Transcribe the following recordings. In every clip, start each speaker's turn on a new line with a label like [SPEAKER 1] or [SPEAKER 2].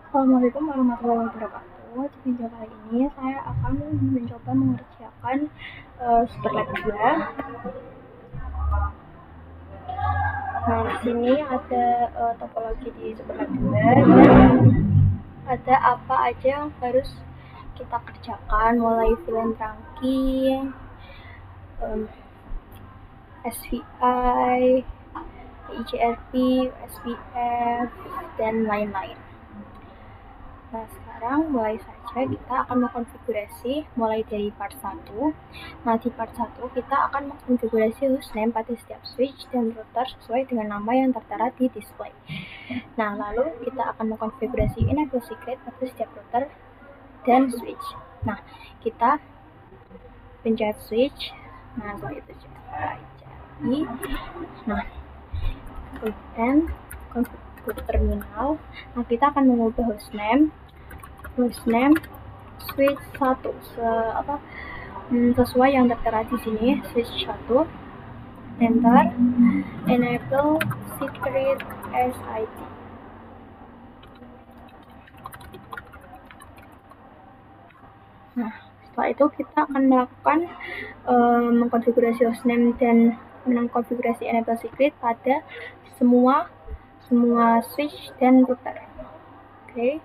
[SPEAKER 1] Assalamualaikum warahmatullahi wabarakatuh. Di video kali ini saya akan mencoba mengerjakan Superlab 2. Nah, di sini ada topologi di Superlab 2 dan ada apa aja yang harus kita kerjakan, mulai VLAN trunking, SVI, IGRP, SPF, dan lain-lain. Nah, sekarang mulai saja kita akan mengkonfigurasi mulai dari part 1. Nah, di part 1 kita akan mengkonfigurasi hostname pada setiap switch dan router sesuai dengan nama yang tertera di display. Nah, lalu kita akan mengkonfigurasi enable secret pada setiap router dan switch. Nah, kita pencet switch. Nah, setelah itu cari. Nah, kemudian konfigurasi terminal. Nah, kita akan mengubah hostname switch 1 sesuai yang tertera di sini, switch 1, enter, enable secret SID. Nah, setelah itu kita akan melakukan mengkonfigurasi hostname dan mengkonfigurasi enable secret pada semua switch dan router. Oke.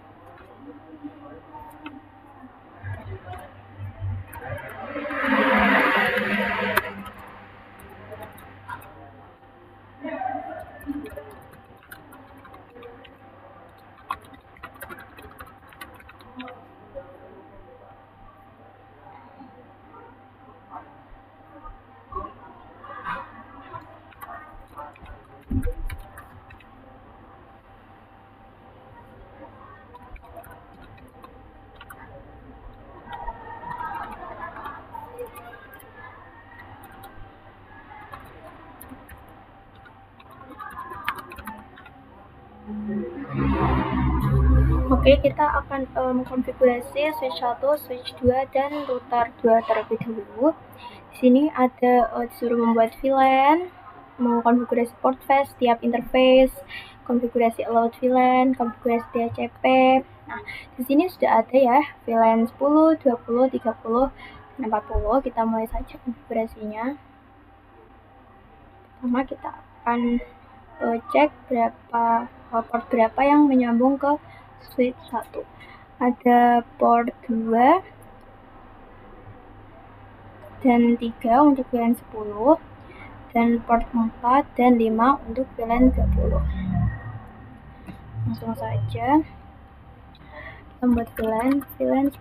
[SPEAKER 1] Oke, kita akan mengkonfigurasi switch 1, switch 2, dan router 2 terlebih dahulu. Di sini ada disuruh membuat VLAN, mengkonfigurasi port face, tiap interface, konfigurasi allowed VLAN, konfigurasi DHCP. Nah, di sini sudah ada ya VLAN 10, 20, 30, dan 40. Kita mulai saja konfigurasinya. Pertama kita akan cek port berapa yang menyambung ke switch 1. Ada port 2 dan 3 untuk VLAN 10, dan port 4 dan 5 untuk VLAN 30. Langsung saja kita membuat VLAN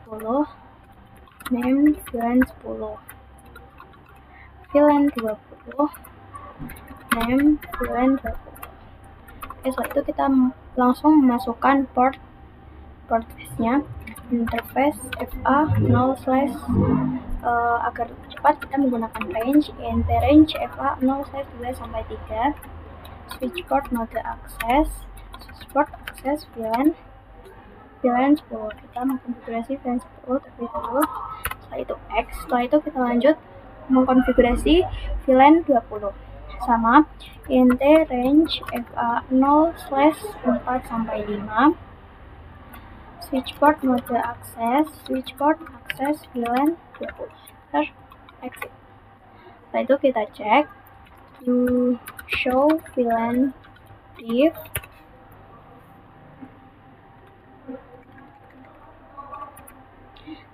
[SPEAKER 1] 10, name VLAN 10, VLAN 20, name VLAN 20. Oke, setelah itu kita langsung memasukkan port face-nya, interface FA 0/ agar cepat kita menggunakan range, int range FA 0/2 sampai 3, switch port mode akses, switch port akses VLAN 10. Kita mengkonfigurasi VLAN 10 terlebih dahulu, setelah itu X. Setelah itu kita lanjut mengkonfigurasi VLAN 20 sama int range FA 0/4 sampai 5, switch port mode akses, switch port akses VLAN 20. Exit. Setelah itu kita cek to show VLAN div.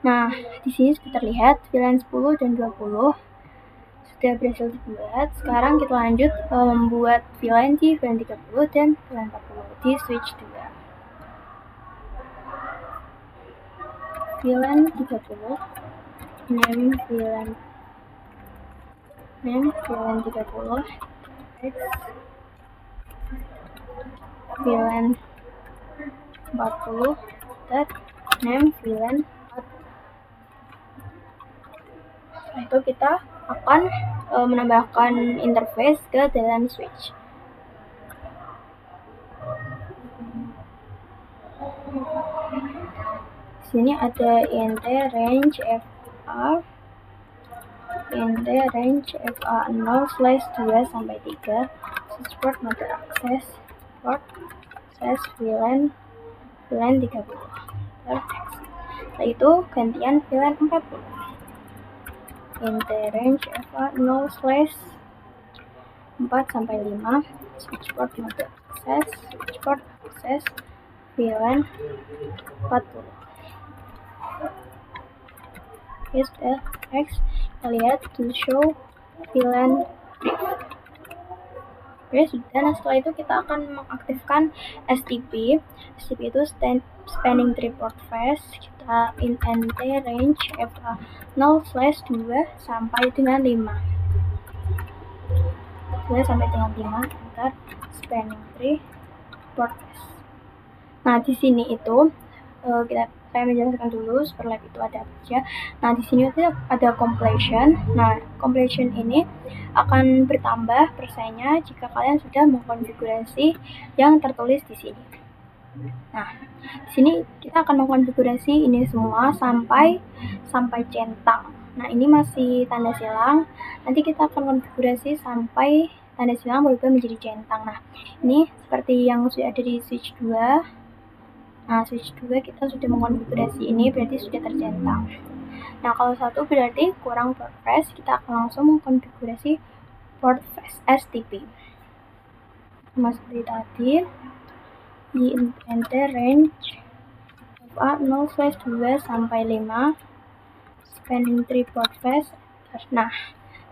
[SPEAKER 1] Nah, di sini sudah terlihat VLAN 10 dan 20 sudah berhasil dibuat. Sekarang kita lanjut membuat VLAN di VLAN 30 dan VLAN 40 di switch 2. VLAN 30, name VLAN 30, X, VLAN 40, dan name VLAN 40. Setelah itu kita akan menambahkan interface ke dalam switch. Di sini ada int range FA 0/2 sampai 3, switch port mode akses, port akses VLAN VLAN 30. Setelah itu gantian VLAN 40. Int range FA 0/4-5 switchport mode akses switchport akses VLAN 40. Oke, sudah. Next, kita lihat to show VLAN brief. Oke, sudah. Nah, setelah itu kita akan mengaktifkan STP. STP itu spanning tree port face. Kita int range FA 0/2 sampai dengan 5. 2 sampai dengan 5, enter spanning tree port face. Nah, di sini itu saya menjelaskan dulu superlab itu ada apa aja. Nah, di sini itu ada completion. Nah, completion ini akan bertambah persennya jika kalian sudah mengkonfigurasi yang tertulis di sini. Nah, di sini kita akan mengkonfigurasi ini semua sampai centang. Nah, ini masih tanda silang. Nanti kita akan konfigurasi sampai tanda silang berubah menjadi centang. Nah, ini seperti yang sudah ada di switch 2. Nah, switch 2 kita sudah mengkonfigurasi ini, berarti sudah tercentang. Nah, kalau 1 berarti kurang port face, kita akan langsung mengkonfigurasi port face STP. Sama seperti tadi, di enter range FA 0/2 sampai 5, spanning tree port face. Nah,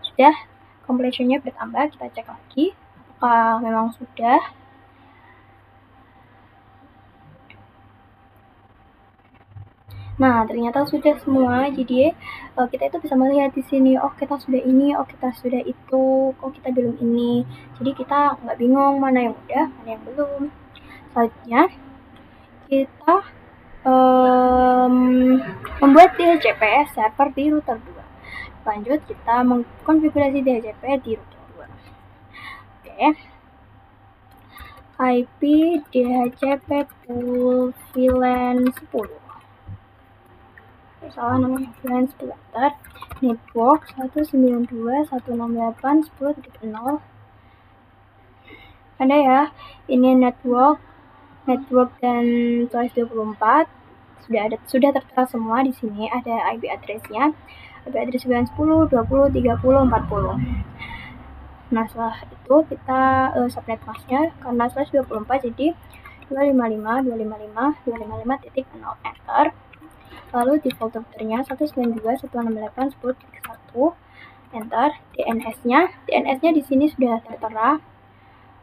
[SPEAKER 1] sudah completionnya bertambah, kita cek lagi apakah memang sudah. Nah, ternyata sudah semua. Jadi kita itu bisa melihat di sini, oh kita sudah ini, oh kita sudah itu, oh kita belum ini. Jadi kita nggak bingung mana yang udah, mana yang belum. Selanjutnya kita membuat DHCP server di router 2. Lanjut kita mengkonfigurasi DHCP di router 2. Oke. IP DHCP pool VLAN 10. Salah namanya VLAN 10. Network 192.168.10.0. Ada ya, ini network dan tulis 24 sudah tertera semua di sini. Ada IP address-nya. IP address VLAN 10, 20, 30, 40. Nah, setelah itu kita subnet masknya karena slash 24 jadi 255.255.255.0 enter. Lalu default routernya 192.168.10.1 enter. DNS-nya di sini sudah tertera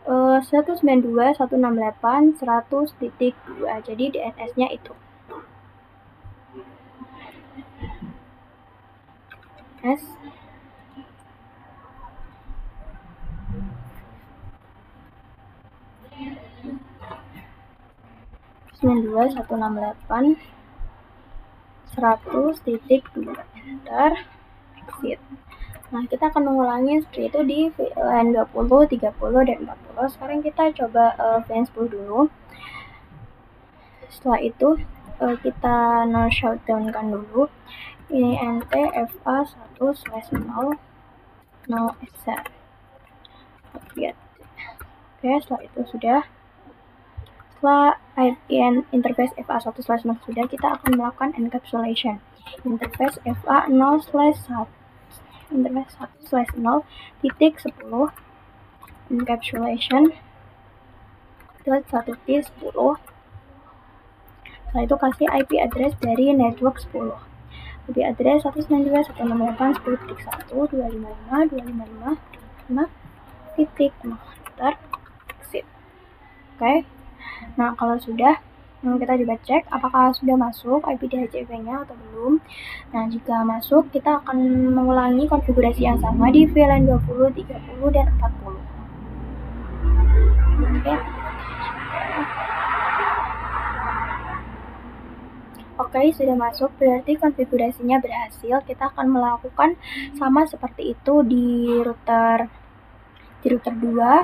[SPEAKER 1] 192.168.100.2. Jadi DNS-nya itu. S 192.168.100.2 enter exit. Nah, kita akan mengulangi seperti itu di VLAN 20, 30, dan 40. Sekarang kita coba VLAN 10 dulu. Setelah itu kita shutdown kan dulu. Ini ntfa 1/0 0 lihat. Oke, setelah itu sudah. Setelah interface FA1/0 sudah, kita akan melakukan encapsulation. Interface FA 0/1 interface 1/0.10 encapsulation .1p10. Setelah itu kasih IP address dari network 10. IP address 192.168.10.255.255.255.0 enter exit. Oke. Nah, kalau sudah, kita coba cek apakah sudah masuk IP DHCP-nya atau belum. Nah, jika masuk, kita akan mengulangi konfigurasi yang sama di VLAN 20, 30, dan 40. Oke, sudah masuk, berarti konfigurasinya berhasil. Kita akan melakukan sama seperti itu di router 2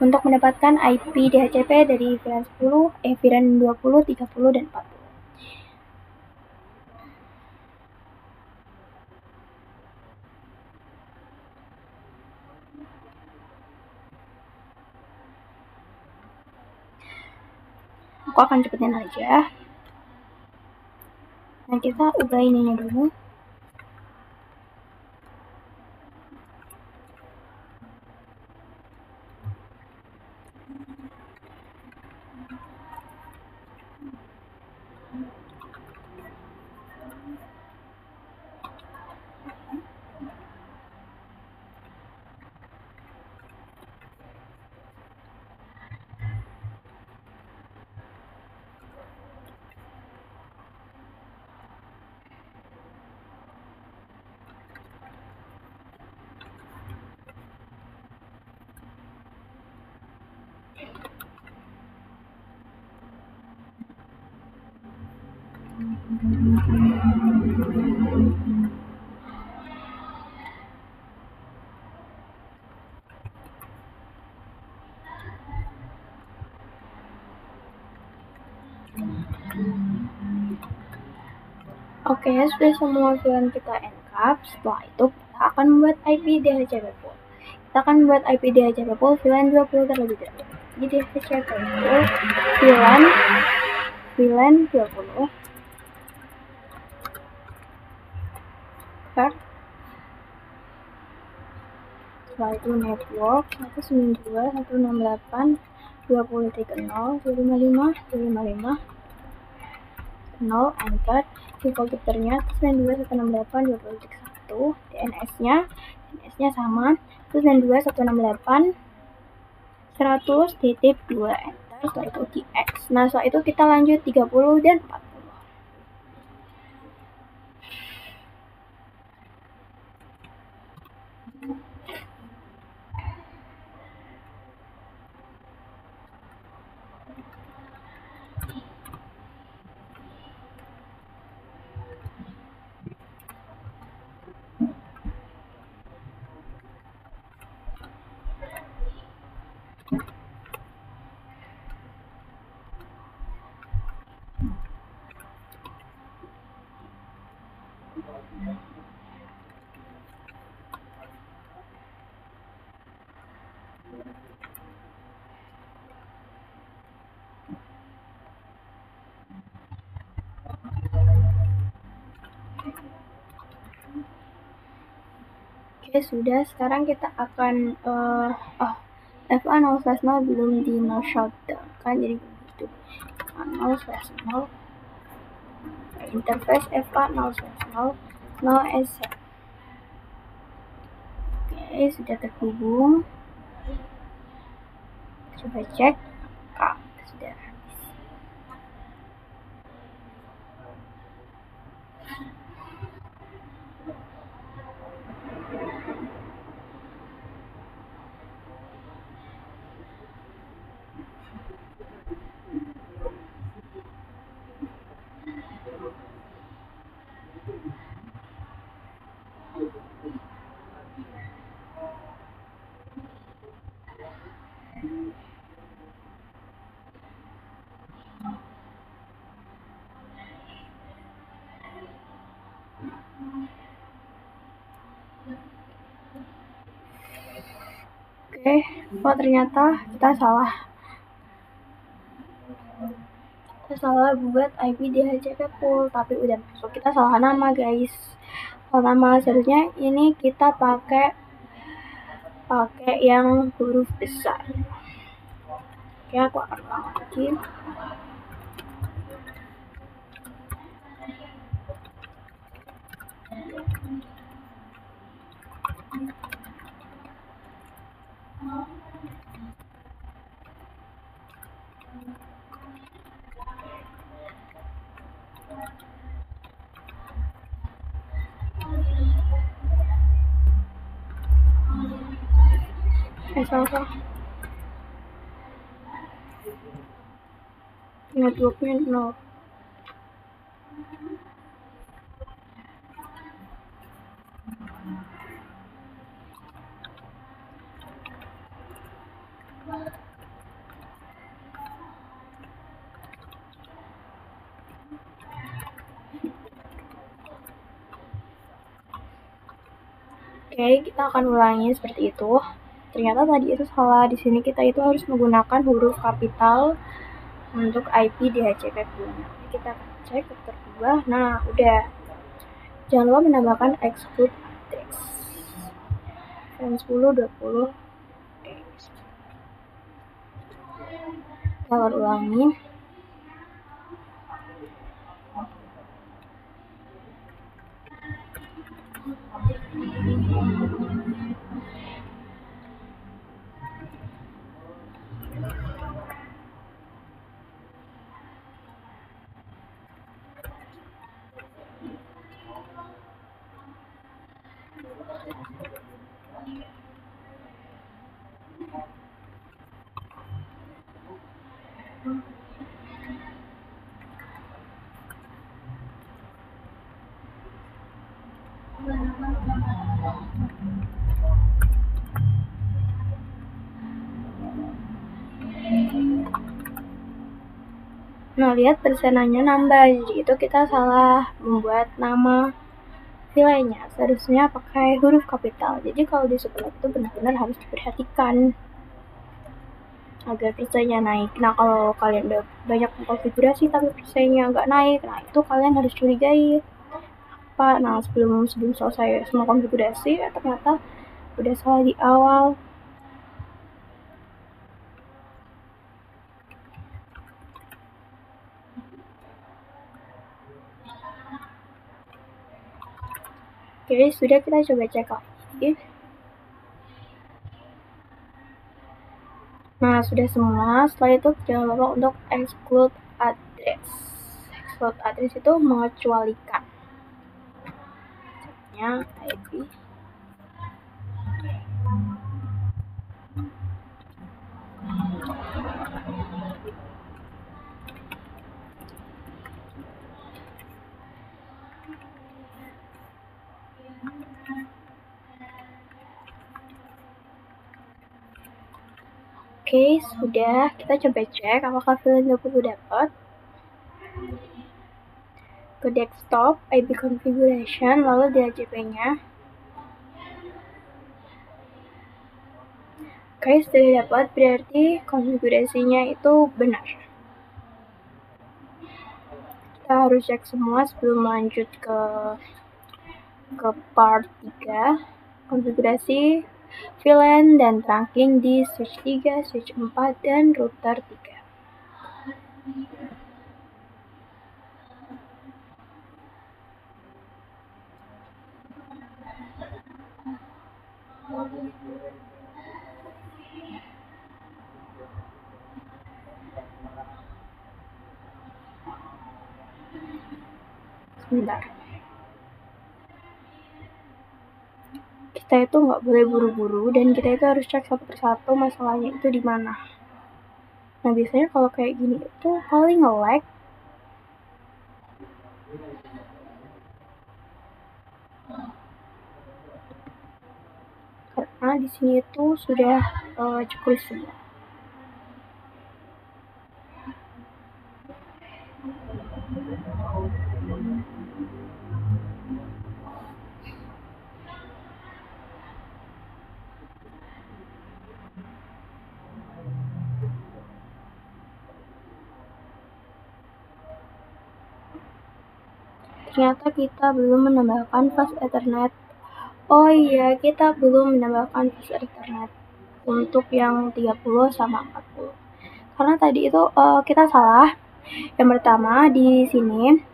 [SPEAKER 1] untuk mendapatkan IP DHCP dari VLAN 10, VLAN 20, 30, dan 40. Aku akan cepetin aja. Nah, kita ubah ininya dulu. Oke, sudah semua VLAN kita encap. Setelah itu kita akan membuat IP DHCP pool. Kita akan membuat IP DHCP pool VLAN 20 terlebih dahulu. Jadi DHCP pool VLAN 20. Setelah itu network 192.168.20.0.255 0 enter. Default routernya 192.168.20.1. DNS-nya sama 192.168.100.2 enter. Setelah itu TX. Nah, setelah itu kita lanjut 30 dan 40. Oke, sudah. Sekarang kita akan FA 0/0 belum di no shutdown kan, jadi begitu. 0/0 interface FA 0/0 no asset. Oke, sudah terhubung. Coba cek. Sudah habis. Oke, ternyata kita salah buat IP DHCP pool, tapi udah masuk. Kita salah nama, guys. Salah nama, seharusnya ini kita pakai yang huruf besar. Oke, aku akan ulang lagi. Salah. Networknya 0. Oke, kita akan ulangi seperti itu. Ternyata tadi itu salah. Di sini kita itu harus menggunakan huruf kapital untuk IP DHCP punya. Kita cek vektor 2. Nah, udah. Jangan lupa menambahkan exclude address. 10, 20. Kita ulangi. Nah, lihat persenannya nambah, jadi itu kita salah membuat nama nilainya. Seharusnya pakai huruf kapital. Jadi kalau di Supernet itu benar-benar harus diperhatikan agar persennya naik. Nah, kalau kalian udah banyak konfigurasi tapi persennya nggak naik, nah itu kalian harus curigai apa. Nah, sebelum selesai semua konfigurasi, ternyata udah salah di awal. Oke, sudah, kita coba cek lagi. Nah, sudah semua. Setelah itu jangan lupa untuk exclude address. Exclude address itu mengecualikan IP. Oke, sudah. Kita coba cek apakah VLAN 20 dapat. Ke desktop, IP configuration, lalu DHCP-nya. Oke, sudah dapat, berarti konfigurasinya itu benar. Kita harus cek semua sebelum lanjut ke part 3. Konfigurasi VLAN dan trunking di switch 3, switch 4, dan router 3. Sebentar. Kita itu nggak boleh buru-buru dan kita itu harus cek satu persatu masalahnya itu di mana. Nah, biasanya kalau kayak gini itu paling nge-lag. Karena di sini itu sudah checklist semua. Ternyata kita belum menambahkan fast Ethernet. Oh iya, kita belum menambahkan fast Ethernet untuk yang 30 sama 40. Karena tadi itu kita salah. Yang pertama di sini.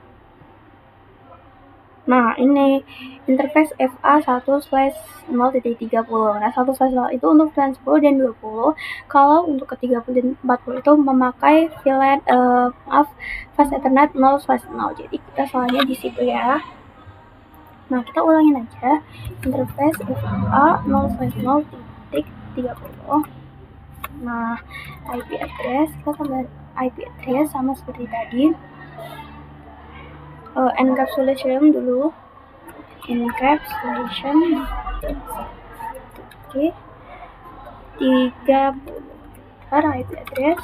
[SPEAKER 1] Nah, ini interface FA1/0.30. Nah, 1/0 itu untuk VLAN 10 dan 20. Kalau untuk ke 30 dan 40 itu memakai VLAN fast Ethernet 0/0. Jadi kita salahnya di situ ya. Nah, kita ulangin aja. Interface FA0/0.30. Nah, IP address, kita tambah IP address sama seperti tadi. Encapsulation dulu. Encapsulation. Oke. 30. Ntar IP address.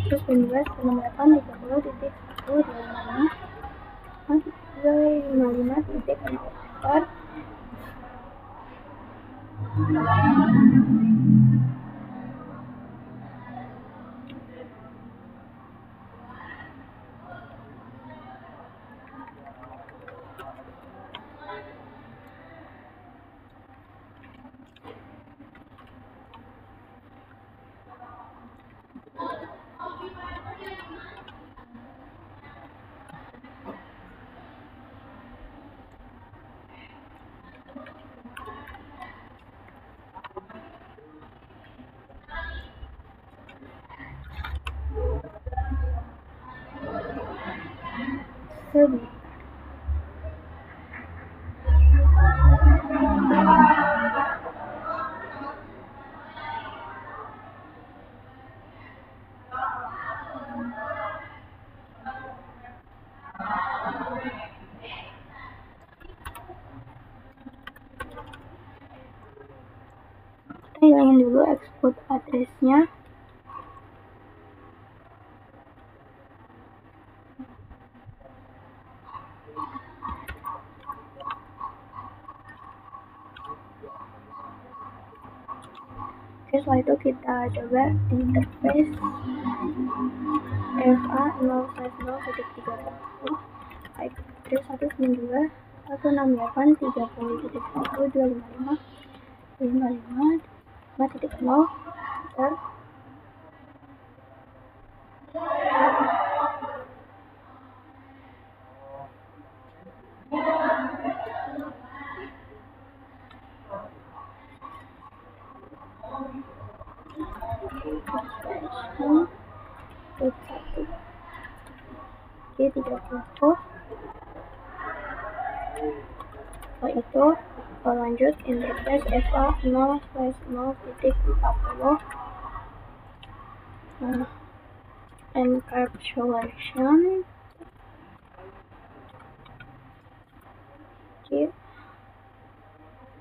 [SPEAKER 1] Terus 19.30.1.25.255.0. sebentar. Kita hilangin dulu export addressnya. Oke, setelah itu kita coba interface FA 0/0.30 IP address 192.168.1.255.255.0 enter. Oke, 30. Setelah itu lanjut interface FA 0/0.40 encapsulation.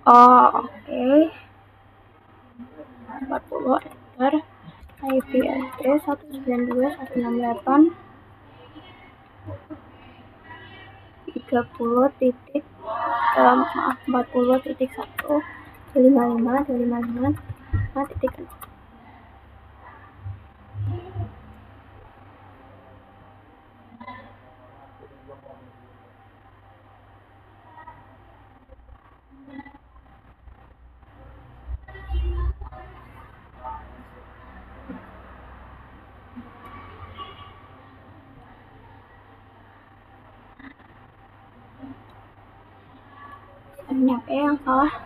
[SPEAKER 1] Oke. 40 enter. IP address 192.168.30.1. titik 40.1.255.255.0. Banyak yang salah.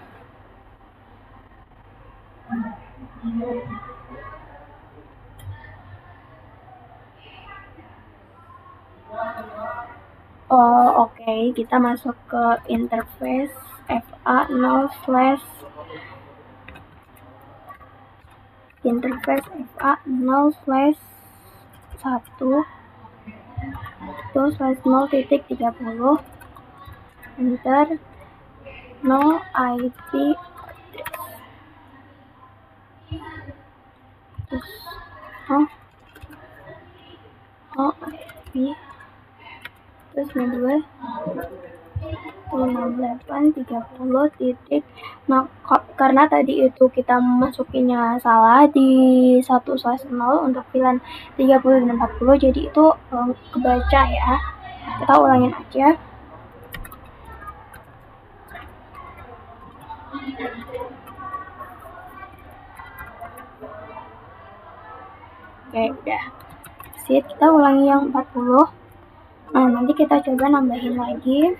[SPEAKER 1] Oke, kita masuk ke interface FA 0/1 interface FA 0/1/0.30 enter. No IP address. IP terus 2.58.30 titik. Nah, karena tadi itu kita masukinnya salah di 1/0 untuk pilihan 30 dan 40, jadi itu kebaca ya. Kita ulangin aja. Oke, udah. Sip, kita ulangi yang 40. Nah, nanti kita coba nambahin lagi.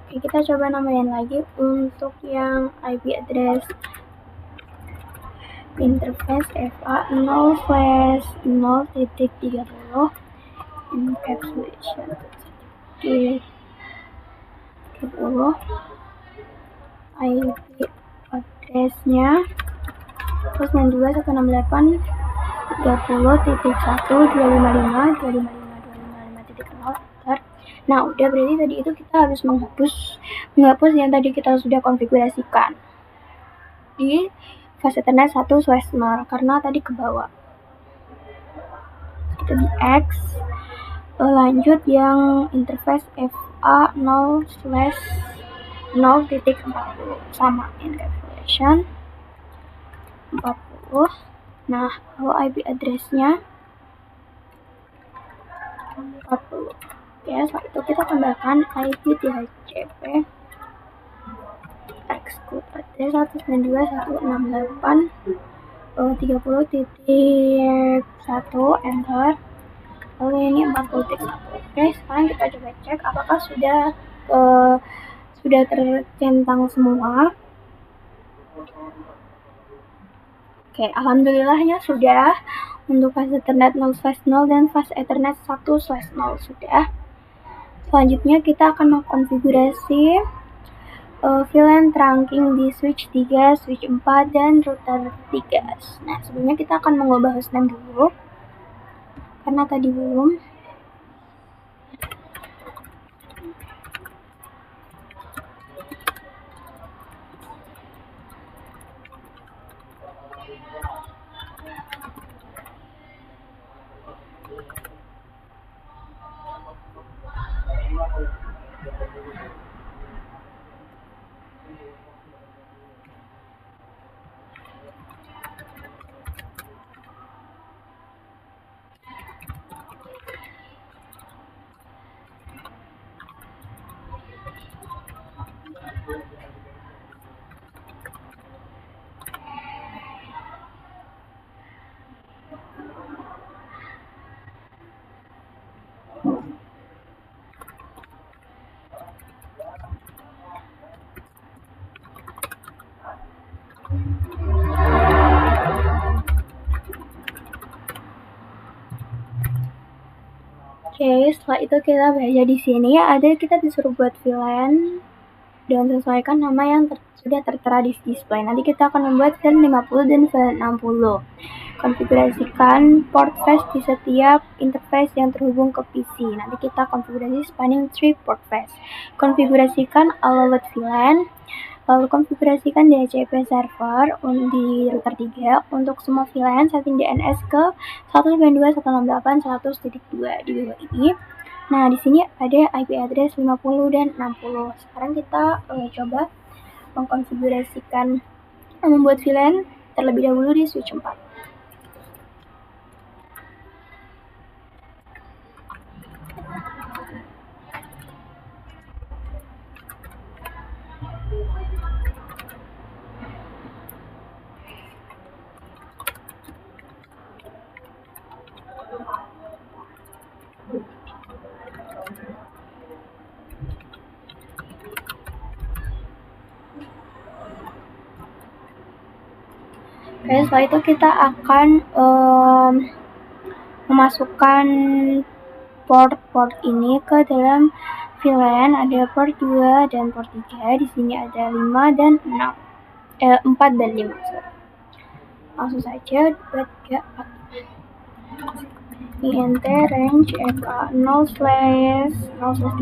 [SPEAKER 1] Oke, kita coba nambahin lagi untuk yang IP address interface FA 0/0.30 encapsulation 30 IP addressnya terus 92.168.30.1.255.255.255.0. Nah, udah, berarti tadi itu kita harus menghapus yang tadi kita sudah konfigurasikan di fase Ethernet 1/0 karena tadi ke bawah. Kita di X. Lanjut yang interface FA 0/0.40 sama encapsulation 40. Nah, kalau IP addressnya 40. Ya, setelah itu kita tambahkan IP DHCP exclude address 192.168.30.1 enter. Lalu ini 40.1. Oke, sekarang kita coba cek apakah sudah tercentang semua. Oke, alhamdulillahnya sudah untuk fase Ethernet 0/0 dan fase Ethernet 1/0 sudah. Selanjutnya kita akan mengkonfigurasi VLAN trunking di switch 3, switch 4, dan router 3. Nah, sebelumnya kita akan mengubah hostname dulu, karena tadi belum. Oke, setelah itu kita baca di sini ada kita disuruh buat VLAN dan sesuaikan nama yang sudah tertera di display. Nanti kita akan membuat VLAN 50 dan VLAN 60. Konfigurasikan port face di setiap interface yang terhubung ke PC. Nanti kita konfigurasi spanning tree port face. Konfigurasikan allowed VLAN. Lalu konfigurasikan DHCP server di router 3 untuk semua VLAN setting DNS ke 192.168.100.2 di bawah ini. Nah, di sini ada IP address 50 dan 60. Sekarang kita coba mengkonfigurasikan membuat VLAN terlebih dahulu di switch 4. Oke, setelah itu kita akan memasukkan port ini ke dalam VLAN. Ada port 2 dan port 3. Di sini ada 5 dan 6. 4 dan 5. Langsung saja 2, 3, 4. INT range FA 0/2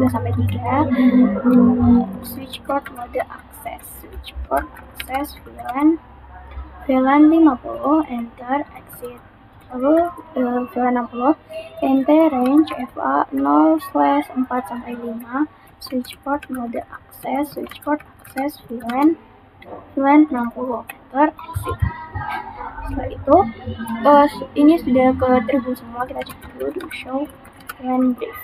[SPEAKER 1] sampai 3. Switch port mode akses. Switch port akses VLAN 50, enter, exit. Lalu VLAN 60, INT range FA 0/4 sampai 5. Switch port mode akses. Switch port akses VLAN 60, enter, exit. Setelah itu ini sudah terhubung semua. Kita cek dulu di show VLAN brief.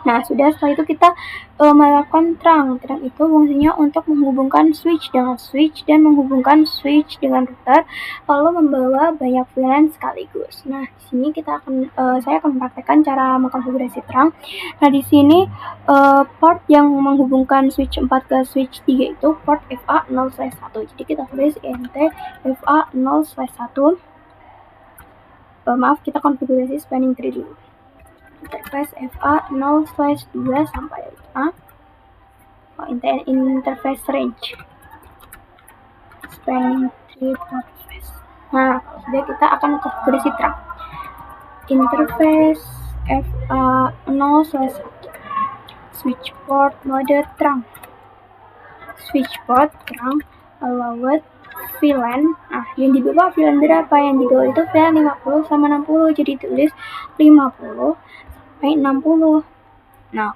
[SPEAKER 1] Nah, sudah. Setelah itu kita melakukan trunk. Trunk itu fungsinya untuk menghubungkan switch dengan switch dan menghubungkan switch dengan router, lalu membawa banyak VLAN sekaligus. Nah, di sini saya akan mempraktekkan cara mengkonfigurasi trunk. Nah, di sini port yang menghubungkan switch 4 ke switch 3 itu port FA 0/1. Jadi kita tulis INT FA 0/1. Maaf, kita konfigurasi spanning tree dulu. Interface FA 0/2 sampai 5. Interface range spanning tree port face. Nah, sudah, kita akan konfigurasi trunk. Interface FA 0/1. Switch port mode trunk. Switch port trunk allowed VLAN. Nah, yang di bawah VLAN berapa? Yang di bawah itu VLAN 50 sama 60. Jadi tulis 50 sampai 60. Nah,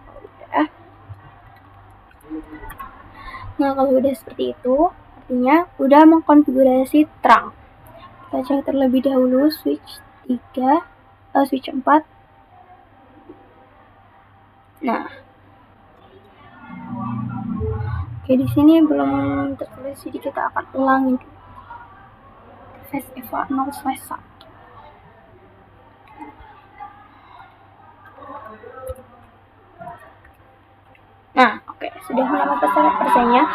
[SPEAKER 1] kalau udah seperti itu, artinya udah mengkonfigurasi trunk. Kita cek terlebih dahulu switch 3, switch 4. Nah, oke, di sini belum tertulis, jadi kita akan ulangi dulu. Face FA 0/1. Nah, oke, sudah 50%-nya.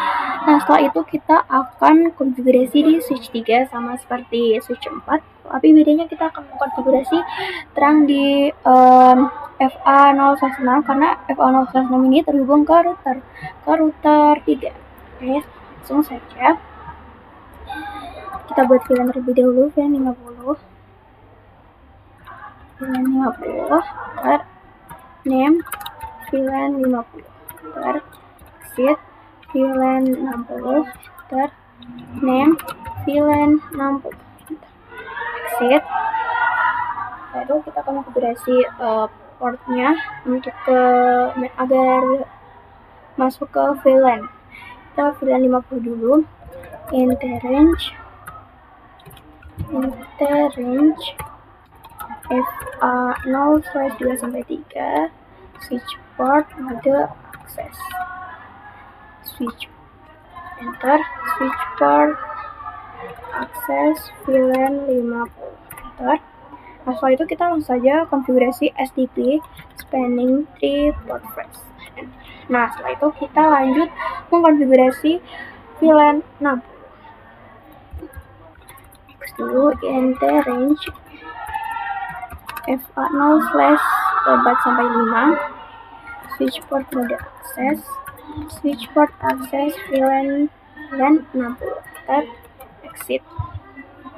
[SPEAKER 1] Nah, setelah itu kita akan konfigurasi di switch 3 sama seperti switch 4. Tapi bedanya kita akan konfigurasi terang di FA0/6 karena FA0/6 ini terhubung ke router 3. Oke, langsung saja. Kita buat VLAN terlebih dahulu, VLAN 50. VLAN 50 per name VLAN 50 per exit VLAN 60 per name VLAN 60 exit. Lalu kita konfigurasi portnya untuk agar masuk ke VLAN. Kita VLAN 50 dulu. Interrange FA0/2/3 switch port mode access switch enter switch port access VLAN 50 enter. Nah, setelah itu kita langsung saja konfigurasi SDP spanning tree port phrase. Nah, setelah itu kita lanjut mengkonfigurasi VLAN 60. Next dulu interrange FA0/4/5 switch port mode access VLAN 60 exit.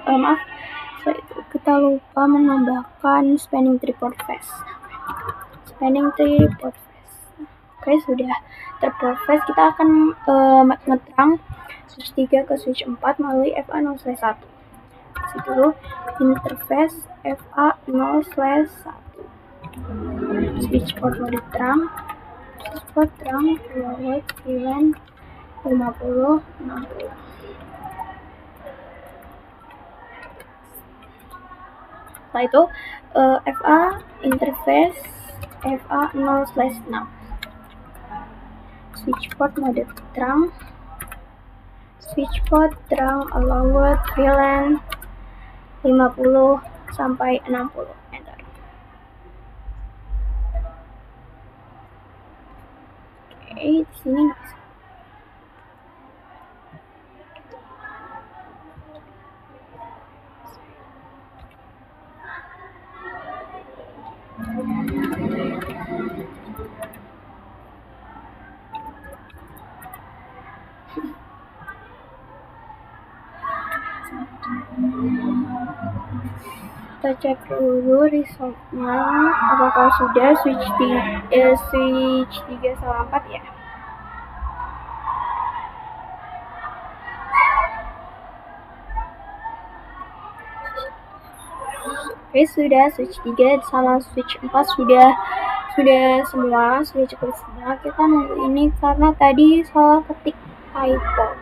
[SPEAKER 1] Maaf, setelah itu kita lupa menambahkan spanning tree port phase. Oke, sudah terproses. Kita akan ngeterang switch 3 ke switch 4 melalui FA0/1. Dulu interface FA0/1 switch port mode terang lewat VLAN 50 60. Setelah itu FA interface FA0/6 switch port mode terang lewat VLAN 50 sampai 60 enter. Oke, di sini kita cek dulu resultnya apakah sudah switch 3/4 ya. Oke, sudah switch 3 sama switch 4 sudah semua, sudah cukup semua. Kita nunggu ini karena tadi salah ketik typo.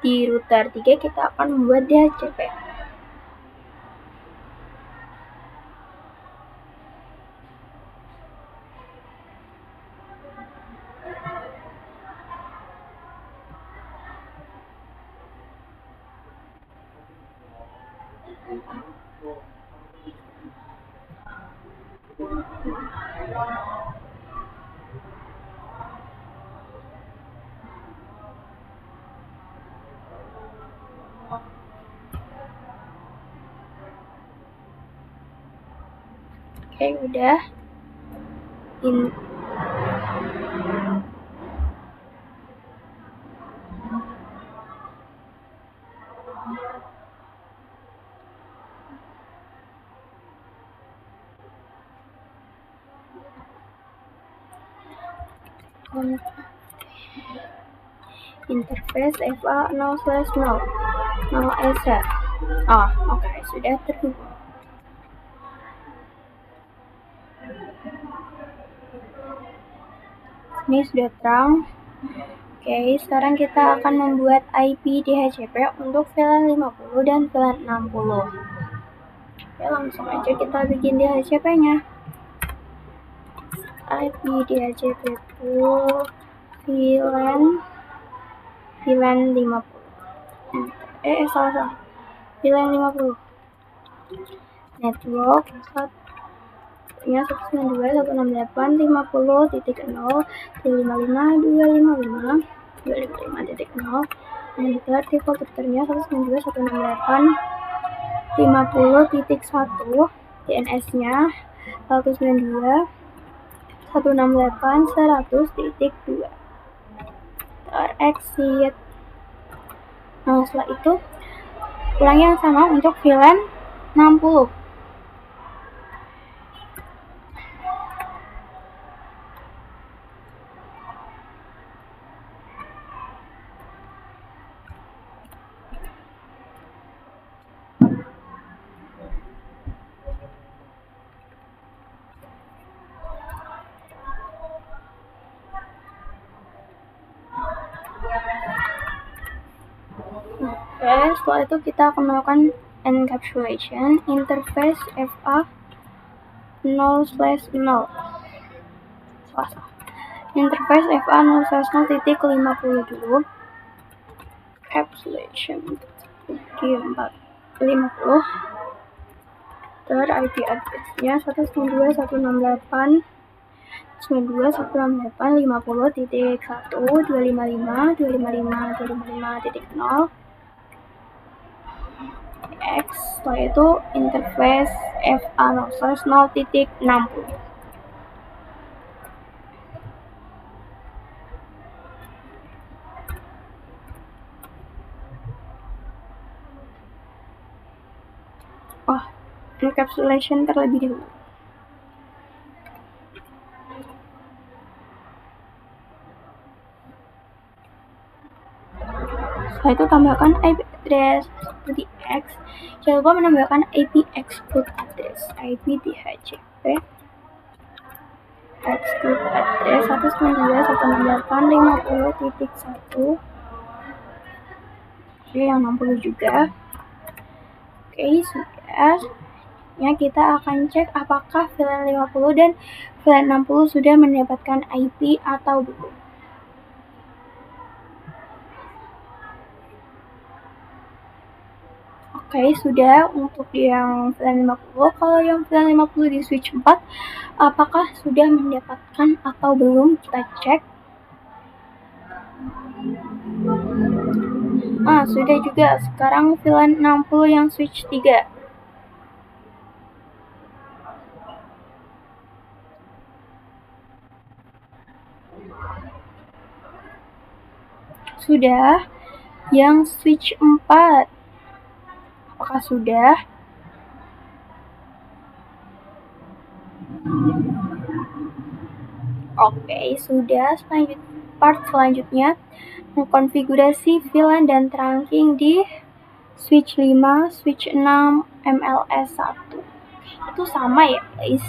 [SPEAKER 1] Di router 3 kita akan membuat DHCP. Oke, udah. Interface FA0/0 ESR. Oke, sudah terhubung. Ini sudah terang. Oke, sekarang kita akan membuat IP DHCP untuk VLAN 50 dan VLAN 60. Oke, langsung aja kita bikin DHCP-nya. IP DHCP pool VLAN 50. salah. VLAN 50. Network nya 192.168.0.255.255.255.0. Enter. Default routernya 192.168.50.1. DNS-nya 192.168.100.2. Exit. Nah, setelah itu ulangi yang sama untuk VLAN 60. Setelah itu kita akan melakukan encapsulation interface FA 0/0. Interface FA 0/0.50 dulu. Encapsulation 50. Ter IP address-nya 192.168.50.1.255.255.255.0. Setelah itu interface FA 0/0.60. Encapsulation terlebih dahulu. Setelah itu tambahkan IP address seperti X. Jangan lupa menambahkan IP exclude address IP DHCP exclude address 192.168.50.1. Oke, yang 60 juga. Oke, sudah. Ya, kita akan cek apakah VLAN 50 dan VLAN 60 sudah mendapatkan IP atau belum. Oke, sudah untuk yang VLAN 50. Kalau yang VLAN 50 di switch 4, apakah sudah mendapatkan atau belum? Kita cek. Sudah juga. Sekarang VLAN 60 yang switch 3. Sudah. Yang switch 4. Apakah sudah? Oke, sudah. Part selanjutnya mengkonfigurasi VLAN dan trunking di switch 5, switch 6, MLS 1. Itu sama ya, guys.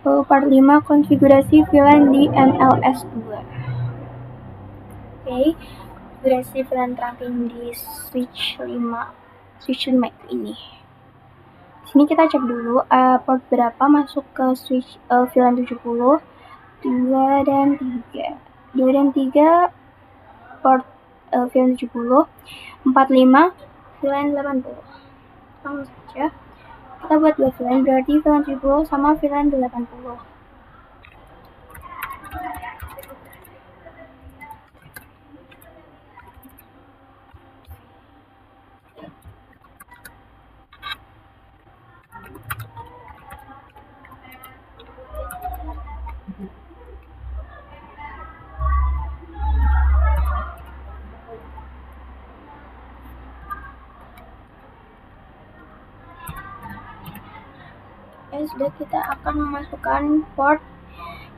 [SPEAKER 1] Part 5 konfigurasi VLAN di MLS 2. Oke, konfigurasi VLAN trunking di switch 5 ini. Sini kita cek dulu port berapa masuk ke switch VLAN 70, 2 dan 3. 2 dan 3 port VLAN 70, 45 VLAN 80. Langsung saja kita buat 2 VLAN, berarti VLAN 70 sama VLAN 80. Sudah, kita akan memasukkan port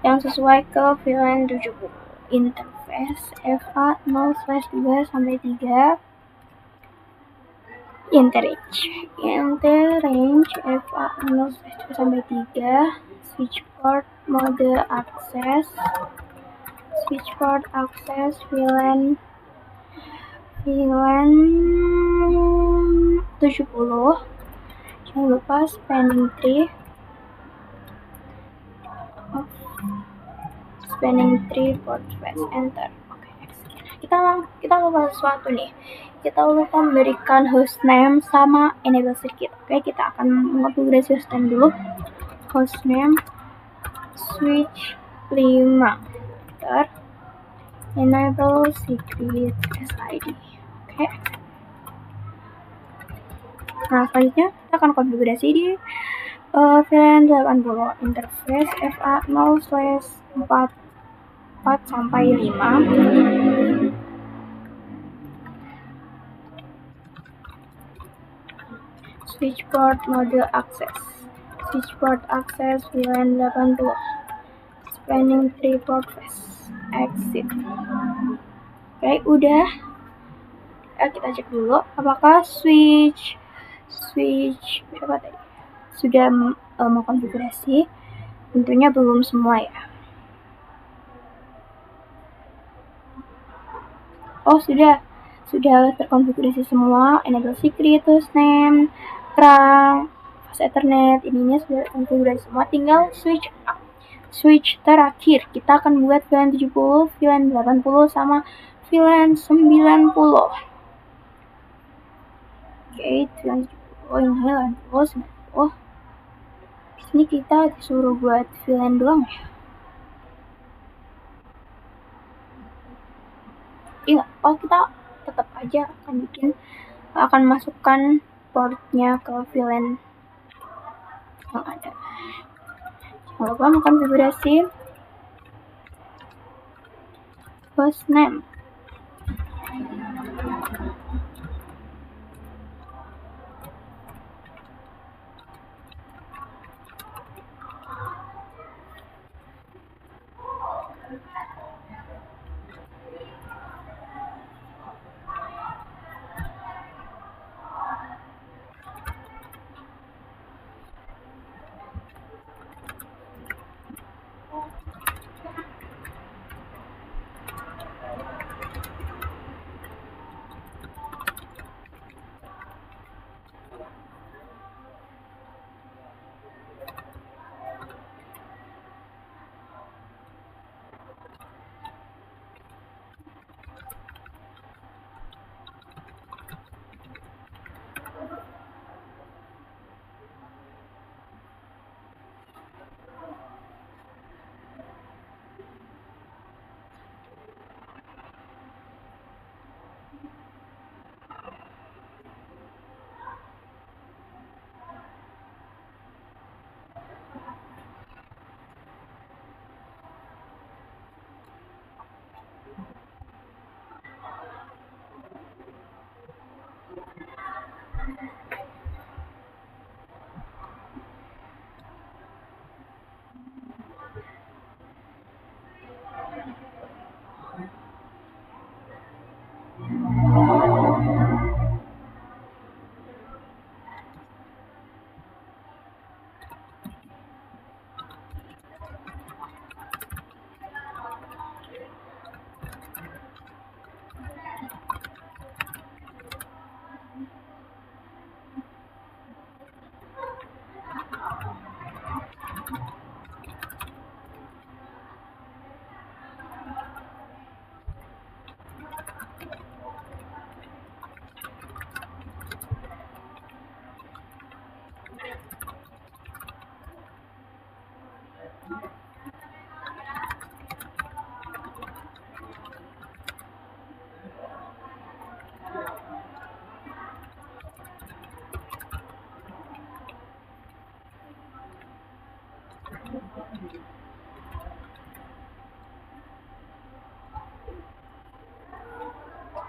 [SPEAKER 1] yang sesuai ke VLAN 70. Interface FA 0/2 sampai 3. Interrange FA 0/2 sampai 3. Switch port mode akses. Switch port akses VLAN 70. Jangan lupa spanning tree. Spanning tree port space. Enter. Oke, next. kita lupa sesuatu nih. Kita lupa memberikan hostname sama enable circuit. Oke, kita akan mengonfigurasi hostname dulu. Hostname switch 5 enable secret SID. Oke. Nah, selanjutnya kita akan konfigurasi di VLAN 80 interface FA0/4 sampai 5. Switchboard mode access VLAN 80 spanning 3 port phase exit. Oke, udah. Kita cek dulu apakah switch berapa tadi sudah mengkonfigurasi. Tentunya belum semua ya. Oh, sudah terkonfigurasi semua. Enable secret, hostname, terang, fast ethernet, ininya sudah terkonfigurasi semua. Tinggal switch terakhir. Kita akan buat VLAN 70, VLAN 80 sama VLAN 90. Oke, VLAN 70. Oh, ini VLAN 90. Oh, sini kita disuruh buat VLAN doang ya. Iya, kita tetap aja akan masukkan portnya ke VLAN yang ada. Jangan lupa mengkonfigurasi hostname.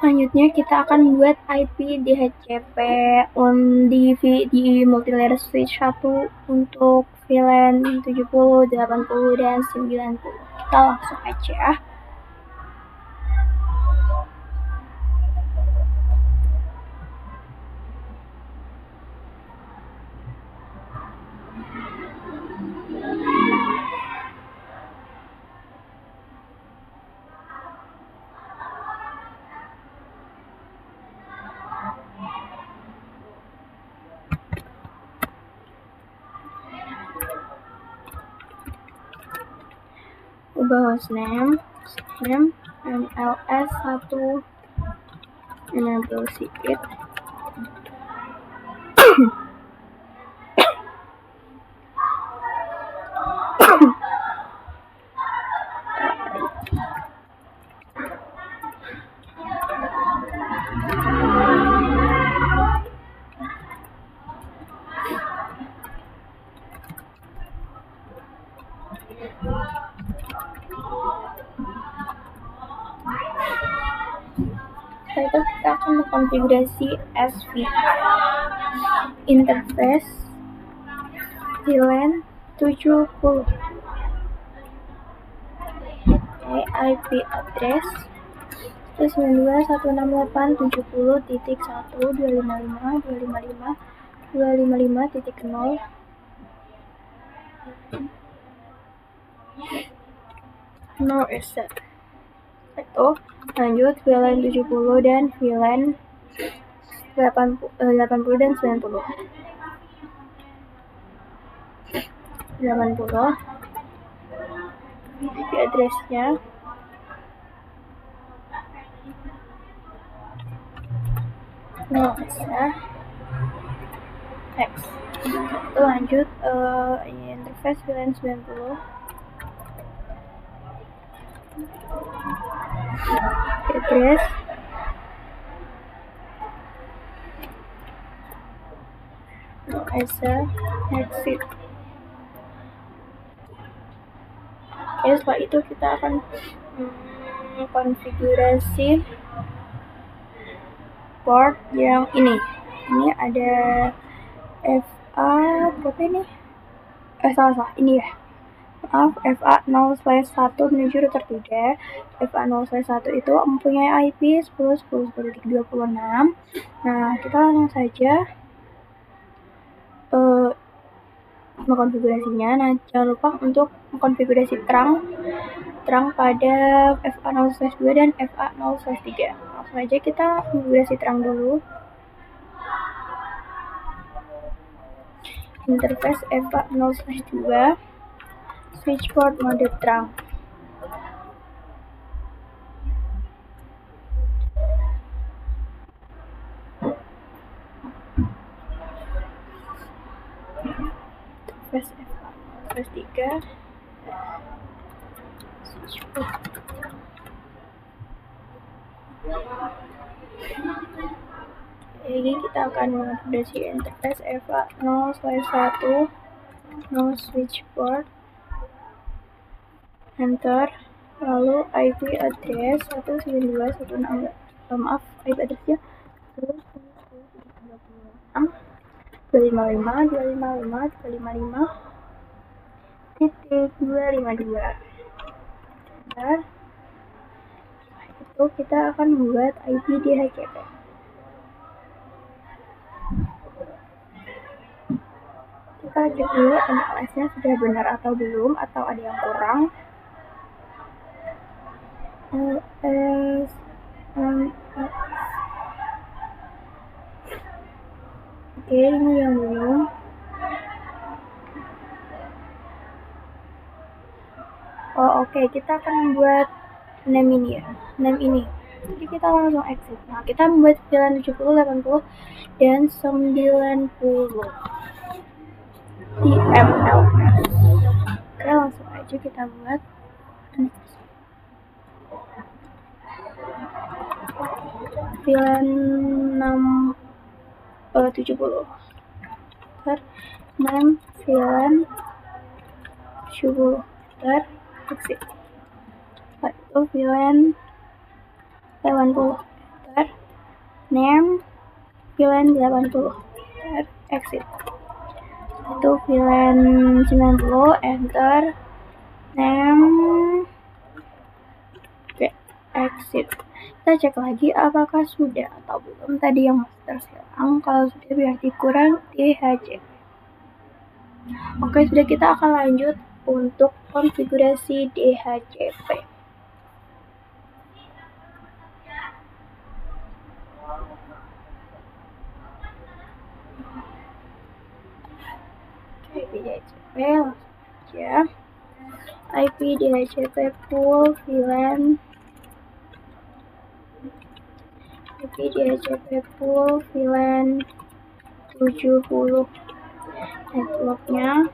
[SPEAKER 1] Selanjutnya kita akan membuat IP DHCP di multilayer switch 1 untuk VLAN 70, 80, dan 90. Kita langsung aja. Ubah hostname MLS 1 enable secret. Setelah itu kita akan mengkonfigurasi SVR interface VLAN 70. IP address 92.168.70.1.255.255.255.0. No reset. Itu lanjut VLAN 70 dan VLAN 80 dan 90. 80 IP address-nya no reset X. Itu lanjut interface VLAN 90 address exit. Oke, setelah itu kita akan konfigurasi port yang ini ada FA berapa ini? Salah ini ya. Maaf, FA 0/1 menuju router 3. FA 0/1 itu mempunyai IP 10.10.10.26. Nah, kita langsung saja mengkonfigurasinya. Nah, jangan lupa untuk mengkonfigurasi terang pada FA 0/2 dan FA 0/3. Langsung aja kita konfigurasi terang dulu. Interface FA 0/2, switch port mode terang. Interface FA 0/3, switch port. Ini kita akan mengkonfigurasi interface FA 0/1, no switch port, enter, lalu IP address 192.168. Maaf, IP addressnya 255.255.255.255.252. Nah, itu kita akan membuat IP DHCP. Kita cek dulu MLS-nya sudah benar atau belum, atau ada yang kurang. Oke, ini yang belum. Oke, kita akan membuat name ini ya. Jadi kita langsung exit. Nah, kita membuat VLAN 70, 80 dan 90 di MLS. Oke, langsung aja kita buat. VLAN 70 name VLAN 70 exit. Setelah itu VLAN 80 name VLAN 80 exit. Itu VLAN 90 enter name exit. Kita cek lagi apakah sudah atau belum tadi yang master silang. Kalau sudah berarti kurang DHCP. Oke, sudah, kita akan lanjut untuk konfigurasi DHCP. IP DHCP langsung aja. IP DHCP full VLAN IP DHCP pool VLAN 70. Networknya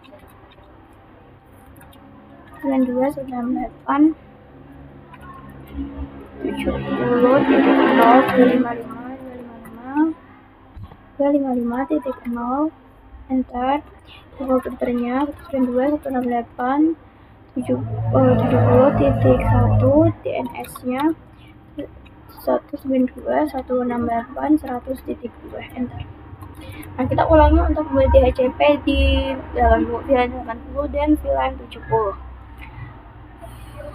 [SPEAKER 1] 92.168.255.255.255.0 enter. Default routernya 192.168.70.1, DNS-nya 192.168.100.2 enter. Nah, kita ulangi untuk membuat DHCP di VLAN 80 dan VLAN 70.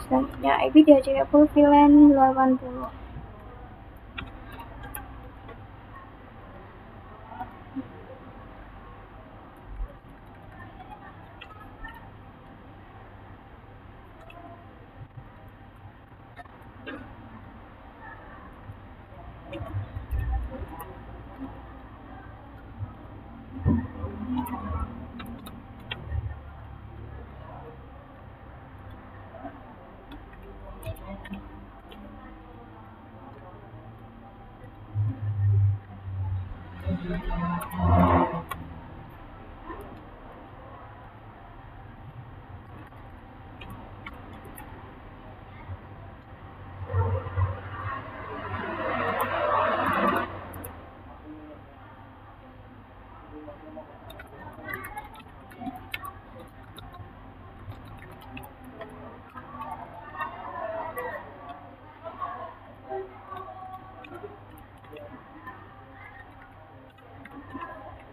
[SPEAKER 1] Selanjutnya IP DHCP pool VLAN 80.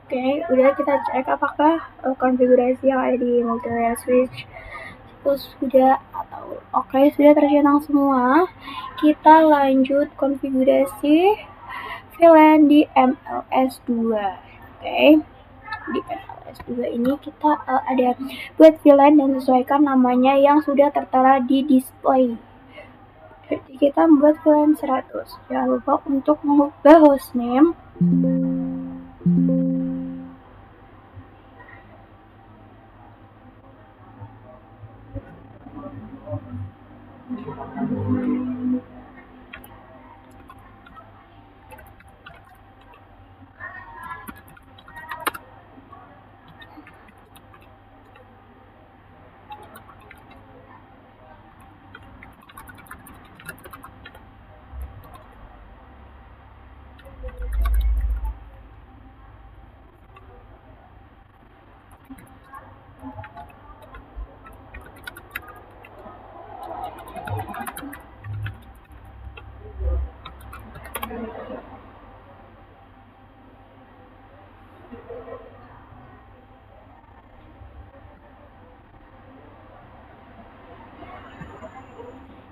[SPEAKER 1] Oke, udah kita cek apakah konfigurasi yang ada di multi-layer switch itu sudah atau oke, sudah tercenang semua. Kita lanjut konfigurasi VLAN di MLS2. Oke, di MLS2 ini kita ada buat VLAN dan sesuaikan namanya yang sudah tertera di display. Jadi kita membuat VLAN 100. Jangan lupa untuk mengubah hostname.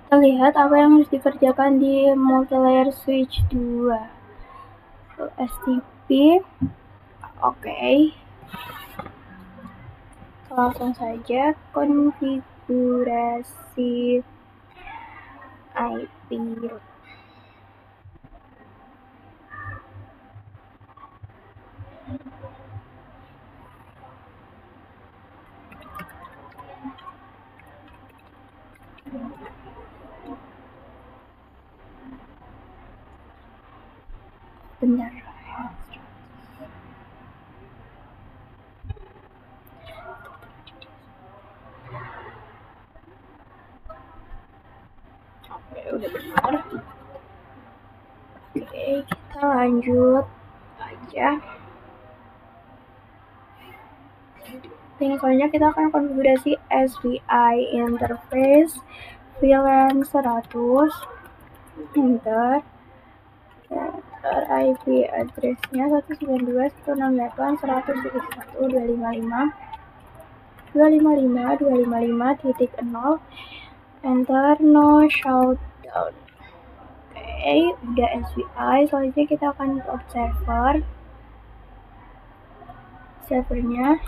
[SPEAKER 1] Kita lihat apa yang harus dikerjakan di multi-layer switch 2. STP. Oke. Langsung saja konfigurasi IP root. Bentar. Oke, udah benar. Oke, kita lanjut aja. Yang selanjutnya kita akan konfigurasi SPI interface VLAN 100 enter. IP address-nya 192.168.100.255.255.255.0 enter. No shutdown. Oke, udah SPI. Selanjutnya kita akan buat servernya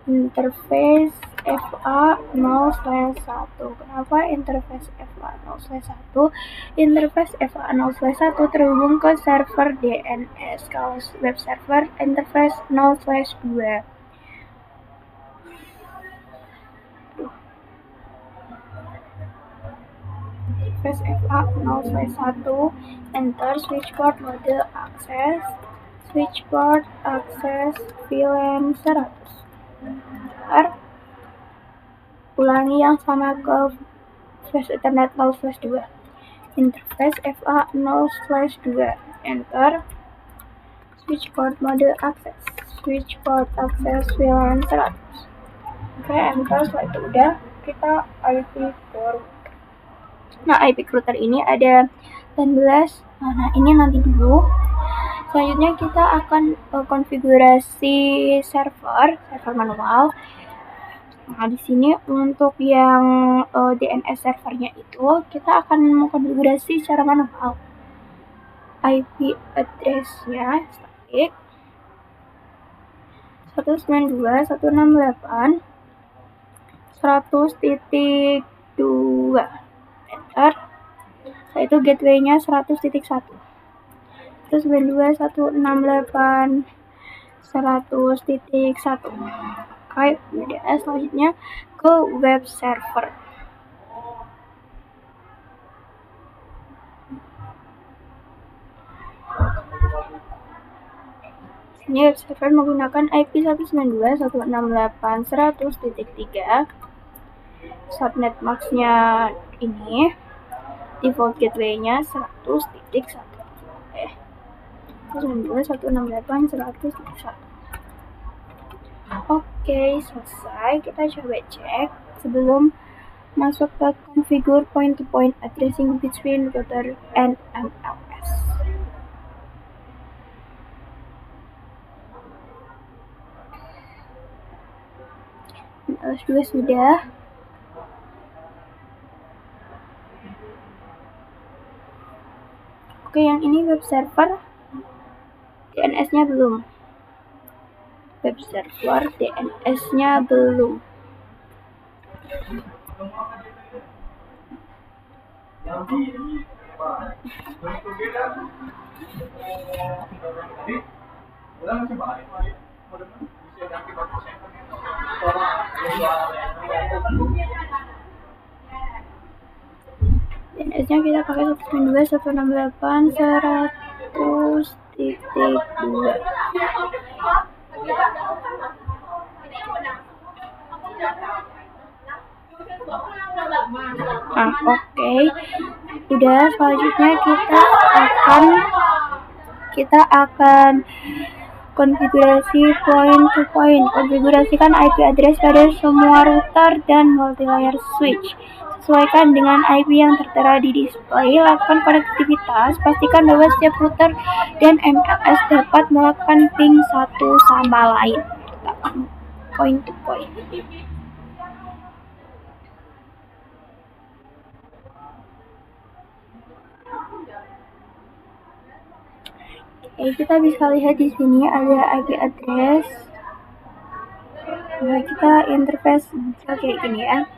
[SPEAKER 1] interface FA0/1. Kenapa interface FA0/1? Interface FA0/1 terhubung ke server DNS. Kalau web server interface 0/2. interface FA0/1, enter switchboard mode access, switchboard access VLAN 100. Ulangi yang sama ke flash Ethernet 0/2, interface FA0/2, enter switchboard mode access, switchboard access VLAN 100. Oke, enter. Setelah itu udah kita IP router. Nah, IP router ini ada 18. Nah, ini nanti dulu. Selanjutnya kita akan konfigurasi server manual. Nah, di sini untuk yang DNS servernya itu kita akan mengkonfigurasi secara manual. IP address-nya static 192.168.100.2, enter. Setelah itu gateway-nya 100.1, 192.168.100.1. Oke, udah. Selanjutnya ke web server. Ini web server menggunakan IP 192.168.100.3. Subnet max-nya ini, default gateway-nya 100.1. 192.168.100.1. Oke, selesai. Kita coba cek sebelum masuk ke configure point-to-point addressing between router and MLS. MLS 2 sudah. Oke, yang ini web server, DNS-nya belum. Web server, DNS-nya belum. DNS-nya kita pakai 192.168.100.2. Oke. Udah, selanjutnya kita akan konfigurasi point-to-point. Konfigurasikan IP address pada semua router dan multilayer switch. Sesuaikan dengan IP yang tertera di display. Lakukan konektivitas. Pastikan bahwa setiap router dan MLS dapat melakukan ping satu sama lain. Point-to-point. Oke, kita bisa lihat di sini ada IP address. Nah, kita interface kayak gini ya.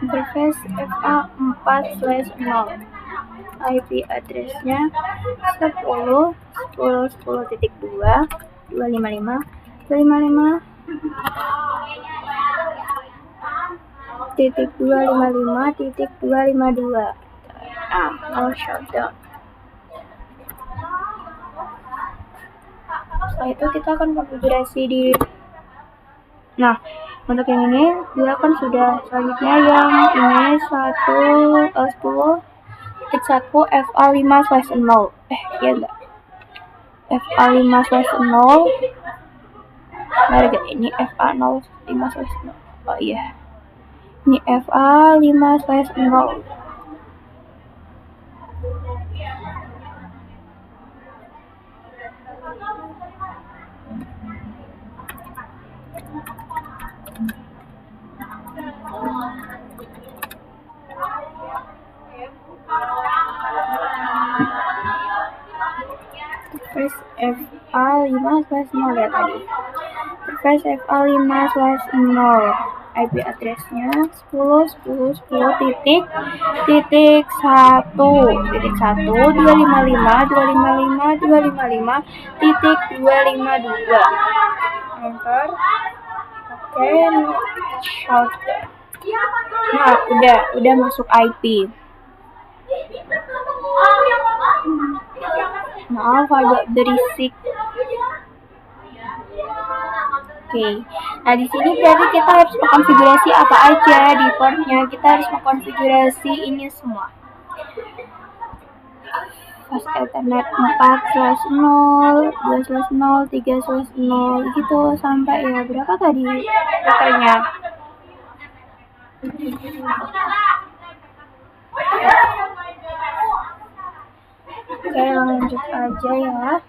[SPEAKER 1] Interface FA4/0. IP address-nya 10.10.10.2, 255, 255.255.252. All shutdown. Setelah itu kita akan konfigurasi di. Nah, untuk yang ini dia kan sudah. Selanjutnya yang ini 10.1 FA5/0. Ya enggak. FA5/0. Ini FA05/0. Oh iya. Ini FA5/0. Interface FA5/0 ya tadi. Interface FA5/0. IP address-nya 10.10.1.255.255.255.252. Enter. Oke, shortcut. Nah, udah masuk IP. Maaf agak berisik. Oke. Nah, di sini berarti kita harus mengkonfigurasi apa aja di portnya. Kita harus mengkonfigurasi ini semua. Fast Ethernet 4/0, 2/0, 3/0 gitu sampai ya berapa tadi routernya. Oke, lanjut aja ya.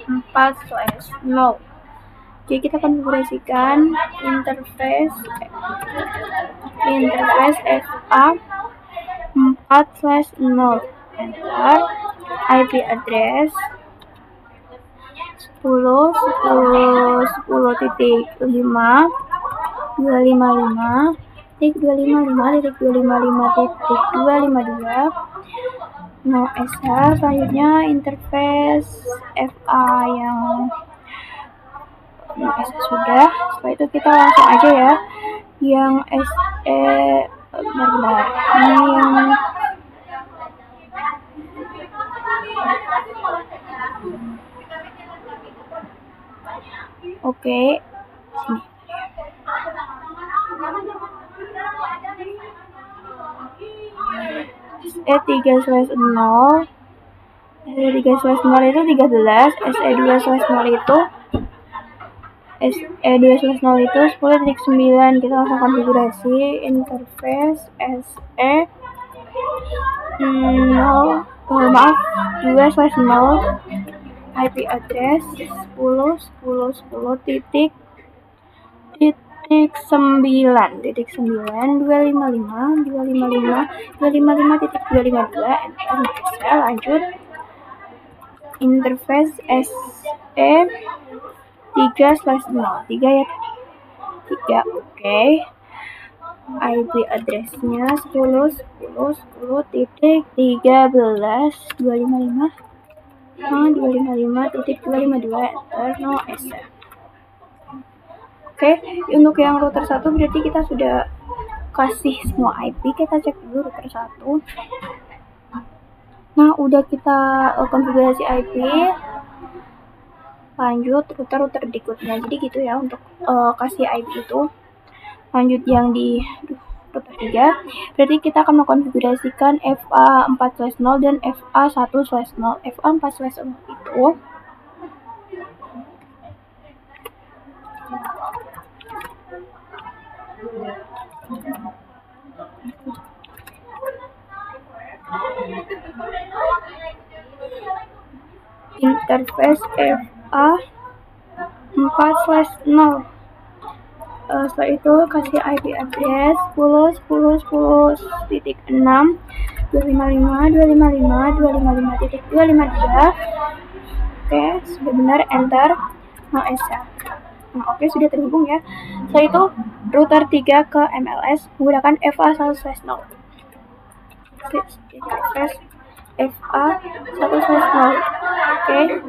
[SPEAKER 1] (4/0). Oke, kita konfigurasikan interface FA 4/0. Enter. IP address 10.10.1.255.255.255.252. No SH. Selanjutnya interface FA yang no SH sudah. Setelah itu kita langsung aja ya yang SE benar-benar ini yang oke, sini. SE3/0 SE3/0 itu 13, SE2/0 itu 10.9. Kita langsung konfigurasi interface SE 2/0 IP address 10.10.9.255.255.255.252. Enter. Lanjut interface SE 3/0 3 ya tadi 3. Oke. IP address-nya 10.10.10.255.255.252. Enter. No SH. Oke, untuk yang router 1 berarti kita sudah kasih semua IP. Kita cek dulu router 1. Nah, udah kita konfigurasi IP. Lanjut router berikutnya. Jadi gitu ya untuk kasih IP itu. Lanjut yang di router 3. Berarti kita akan mengkonfigurasikan FA 4/0 dan FA 1/0. FA 4/0 itu interface FA 4/0. Setelah itu kasih IP address 10.10.10.255.255.255.252. Oke, sudah benar. Enter. No SH. Nah, oke, sudah terhubung ya. Setelah itu router 3 ke MLS menggunakan FA 1/0. Interface FA 1/0. Oke.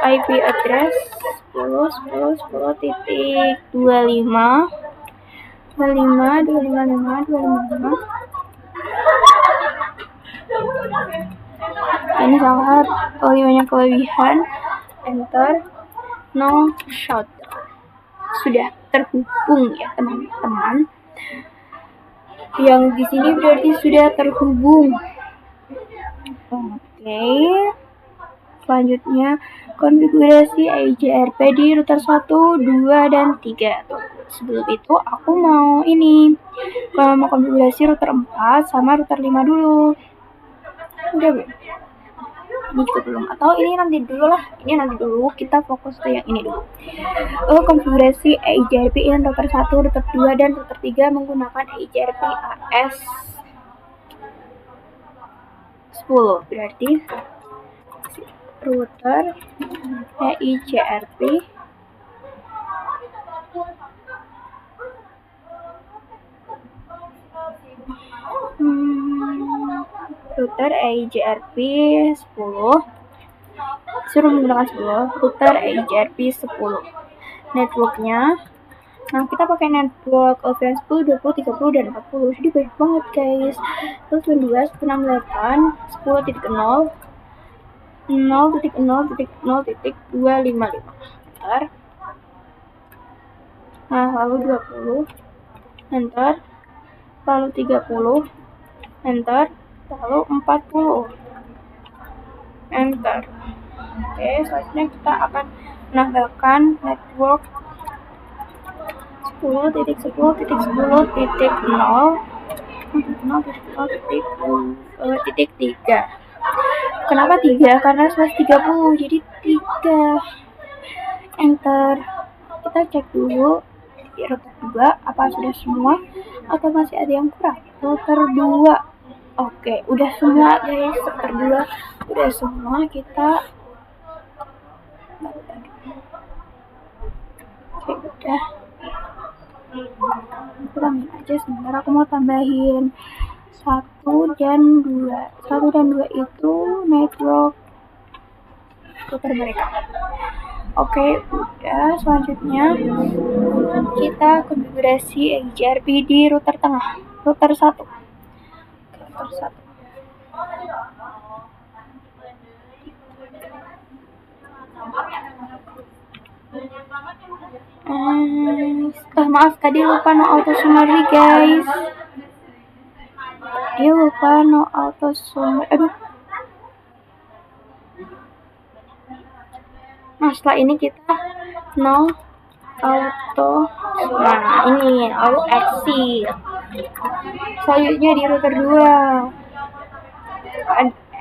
[SPEAKER 1] IP address 10.10.10.25.255.255. Ini sangat banyak kelebihan. Enter. No shutdown. Sudah terhubung ya teman-teman. Yang di sini berarti sudah terhubung. Oke. Selanjutnya konfigurasi IGRP di router 1, 2, dan 3. Sebelum itu aku mau konfigurasi router 4 sama router 5 dulu. Udah belum? Ini juga belum, atau ini nanti dulu lah, kita fokus ke yang ini dulu. Konfigurasi EIGRP in router 1, router 2, dan router 3 menggunakan EIGRP AS 10. Berarti router EIGRP router EIGRP 10 suruh menggunakan 10 router EIGRP 10 networknya. Nah, kita pakai network VLAN 10, 20, 30, dan 40. Jadi banyak banget guys. Terus Windows 68 10.0 0.0.0.255. Enter. Nah, lalu 20. Enter. Lalu 30. Enter. Lalu 40. Enter. Oke, selanjutnya kita akan menambahkan network 10.10.0.0.3. Kenapa 3? Karena 130, jadi 3. Enter. Kita cek dulu di router 2 apa sudah semua atau masih ada yang kurang. Router 2. Oke, udah semua guys. Router 2 udah semua. Kita udah kurangin aja sebentar, aku mau tambahin 1 dan 2. 1 dan 2 itu network router mereka. Oke, udah. Selanjutnya kita konfigurasi EIGRP di router tengah, router 1. Router 1. Maaf, tadi lupa no auto summary guys. Aduh. Nah, setelah ini kita no auto. Nah, ini auto exit. Selanjutnya di router 2.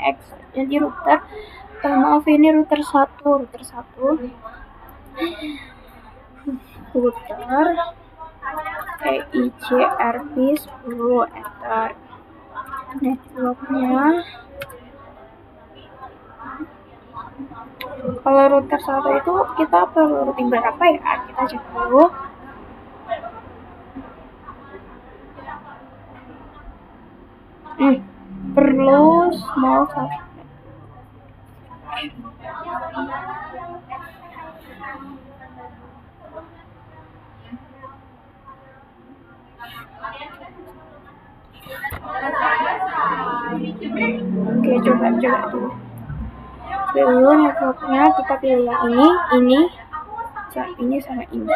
[SPEAKER 1] Exit di router. Maaf, ini router 1. Router EIGRP 10. Enter. Networknya, kalau router 1 itu kita perlu routing berapa ya? Kita cek dulu. Perlu small 1. Oke, coba dulu. Dulu networknya kita pilih yang ini sama ini.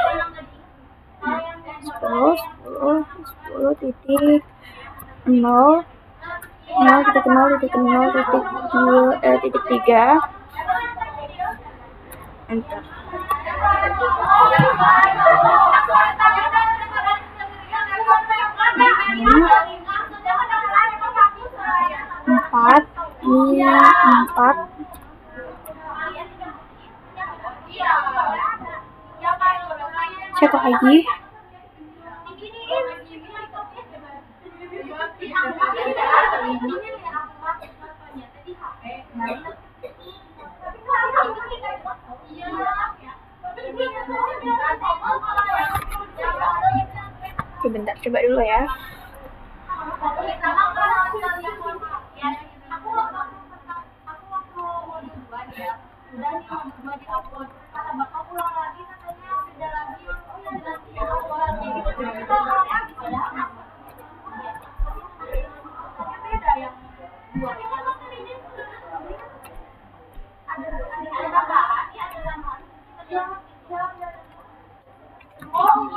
[SPEAKER 1] 10.0.0.0.3. Enter. Empat. Cek lagi. Oke, bentar, coba dulu ya.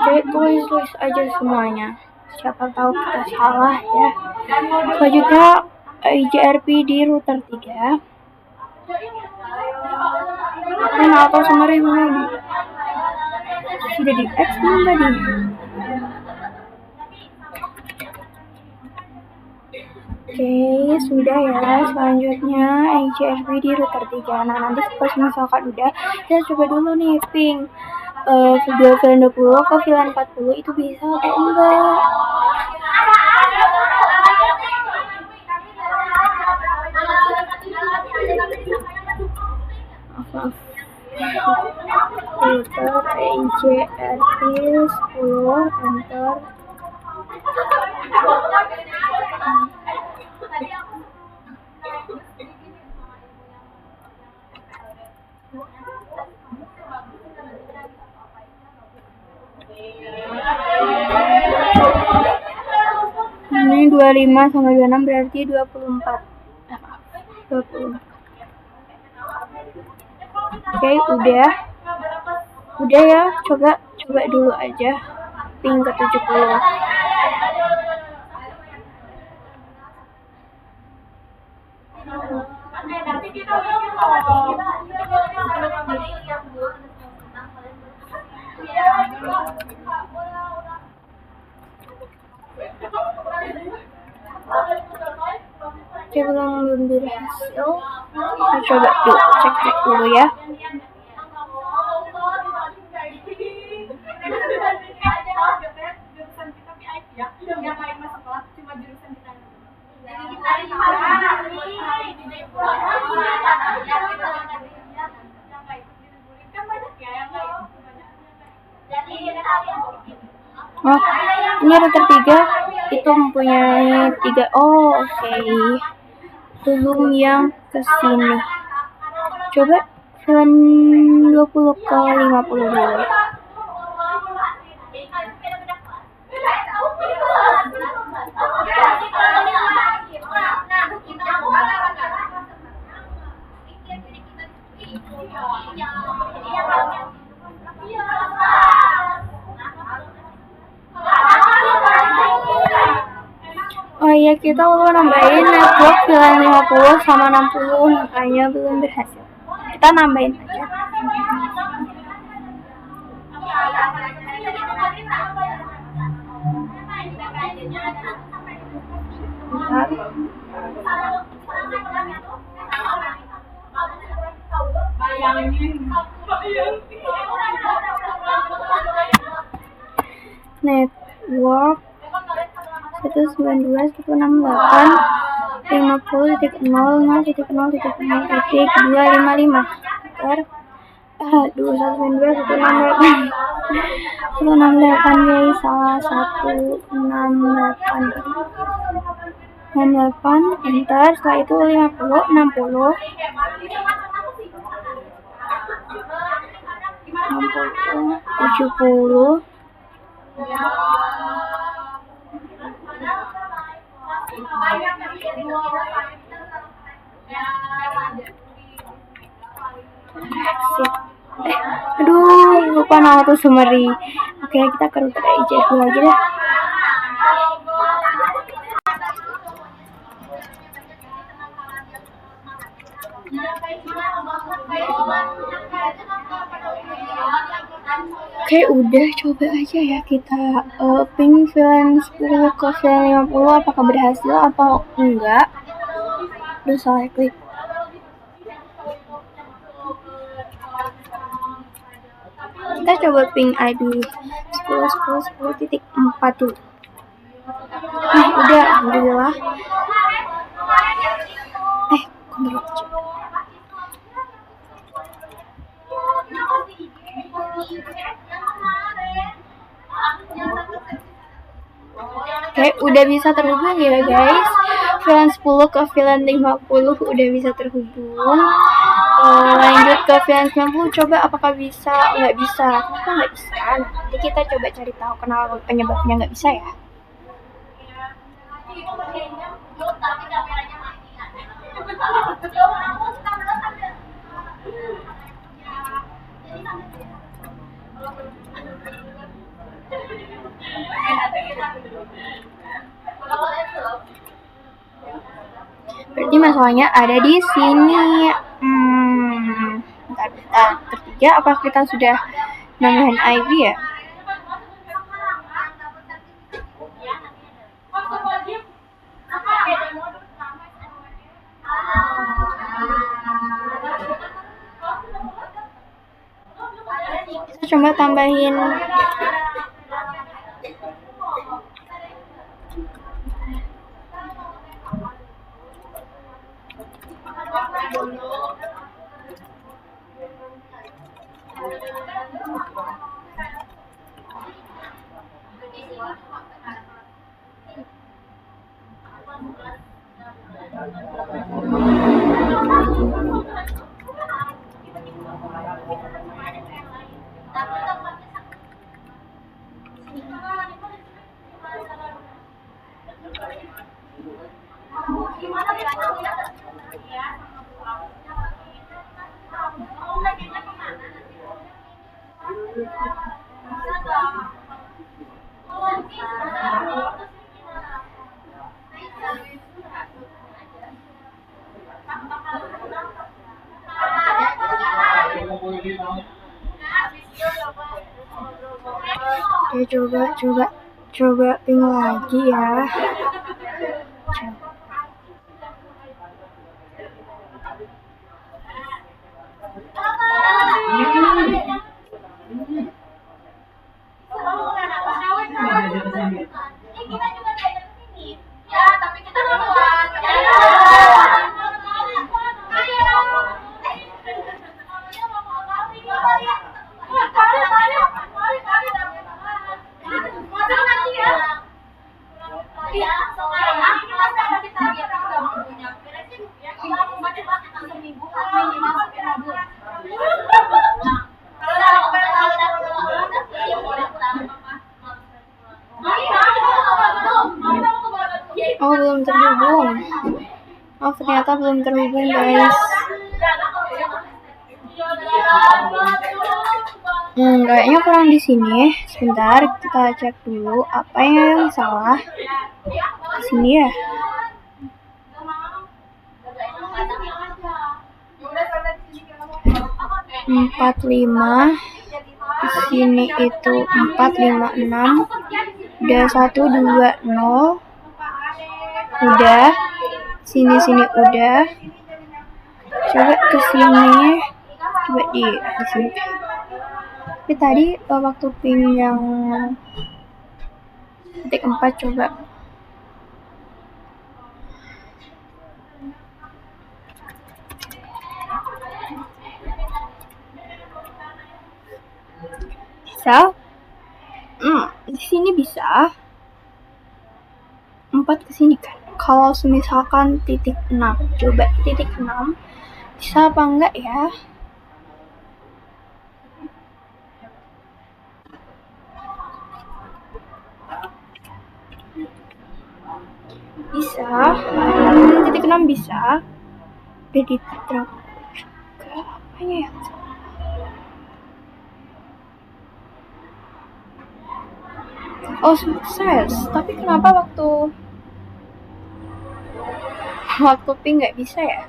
[SPEAKER 1] Oke, tulis aja semuanya. Siapa tahu kita salah ya. Selanjutnya EIGRP di router 3. Dan auto summary belum. Sudah di X belum tadi? Oke, sudah ya. Selanjutnya IGRV di router 3. Nah, nanti pas misalkan udah, kita coba dulu nih ping video VLAN 20 ke VLAN 40 itu bisa atau enggak. Router IGRV 10 enter. Ini 25 sama 26 berarti 24. 20. Oke, udah ya, coba dulu aja ping ke 70. Oke, belum berhasil. Kita coba dulu cek dulu ya. Oh, ini router 3 itu mempunyai 3. Oh, oke. Belum yang kesini. Coba VLAN 20 ke 50 dulu. Oh iya, kita lupa nambahin network VLAN 50 sama 60, makanya belum berhasil. Kita nambahin aja. Bentar. Network 192.168.50.0.0.0.255. Bentar. 168 guys, salah 168 enter. Setelah itu 50, 60, 70. Aduh, lupa nama tuh summary. Oke, kita ke router IGRV lagi deh. Oke, udah, coba aja ya kita ping VLAN 10 ke VLAN 50 apakah berhasil atau enggak. Udah salah klik. Kita coba ping IP 10.10.10.4 dulu. Udah, alhamdulillah. Kontrol aja. Oke, udah bisa terhubung ya guys. VLAN 10 ke VLAN 50 udah bisa terhubung. Lanjut ke VLAN 90, coba apakah bisa? Nggak bisa. Kenapa nggak bisa? Nanti kita coba cari tahu kenapa penyebabnya nggak bisa ya. Berarti masalahnya ada di sini. Ketiga, apa kita sudah nambahin IP ya? coba tambahin ya, coba ping lagi ya. Oh, belum terhubung. Oh, ternyata belum terhubung, guys. Kayaknya kurang di sini. Sebentar, kita cek dulu apa yang salah. Di sini ya. 45. Di sini itu 456. Udah 120. Udah. Sini udah. Coba ke sini. Coba di sini. Tapi tadi waktu ping yang titik 4 coba. Bisa? Di sini bisa. 4 ke sini kan. Kalau misalkan titik 6, coba titik 6 bisa apa enggak ya? Bisa. Titik 6 bisa. Udah di drag ke apanya ya? Oh, sukses. Tapi kenapa waktu ping nggak bisa ya?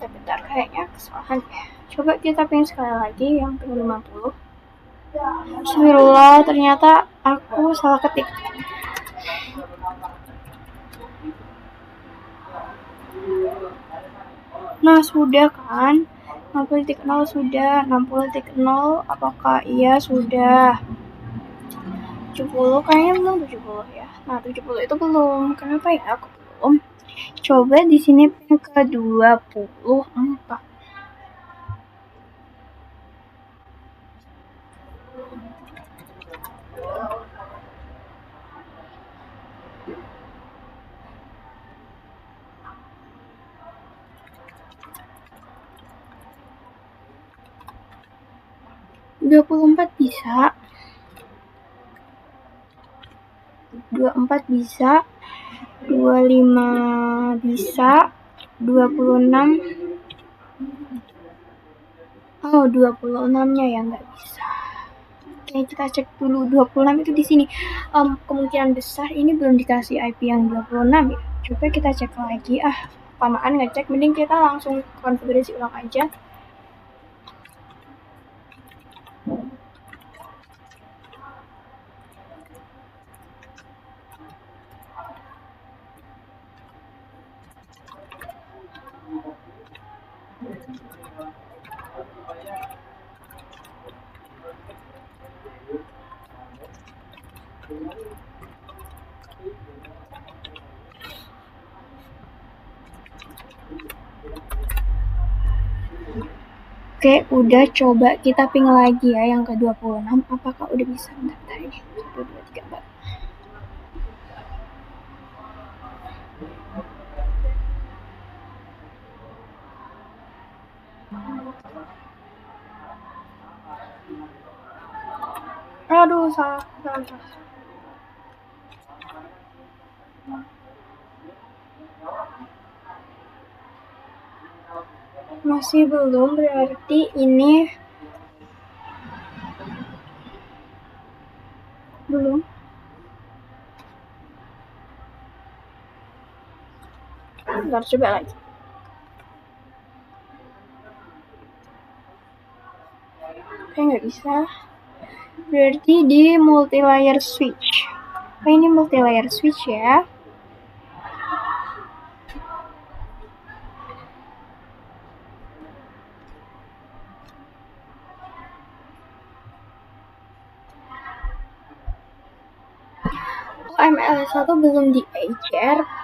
[SPEAKER 1] Bentar, kayaknya kesalahan ya. Coba kita ping sekali lagi yang ping 50. Bismillah, ternyata aku salah ketik. Nah, sudah kan? 60.0 sudah. 60.0 apakah iya sudah? 70 kayaknya belum 70 ya. Nah, 70 itu belum. Kenapa ya aku belum? Coba di sini ping ke 24. bisa. 24 bisa. 25 bisa. 26. Oh, 26-nya ya nggak bisa. Oke, kita cek dulu 26 itu di sini. Kemungkinan besar ini belum dikasih IP yang 26 ya. Coba kita cek lagi. Lamaan ngecek, mending kita langsung konfigurasi ulang aja. Oke, udah, coba kita ping lagi ya yang ke-26. Apakah udah bisa? Bentar ini. 1, 2, 3, 4. Aduh, salah. Masih belum, berarti ini belum. Bentar, coba lagi. Oke, nggak bisa. Berarti di multi-layer switch. Oh, ini multi-layer switch ya. ML1 belum di EIGRP.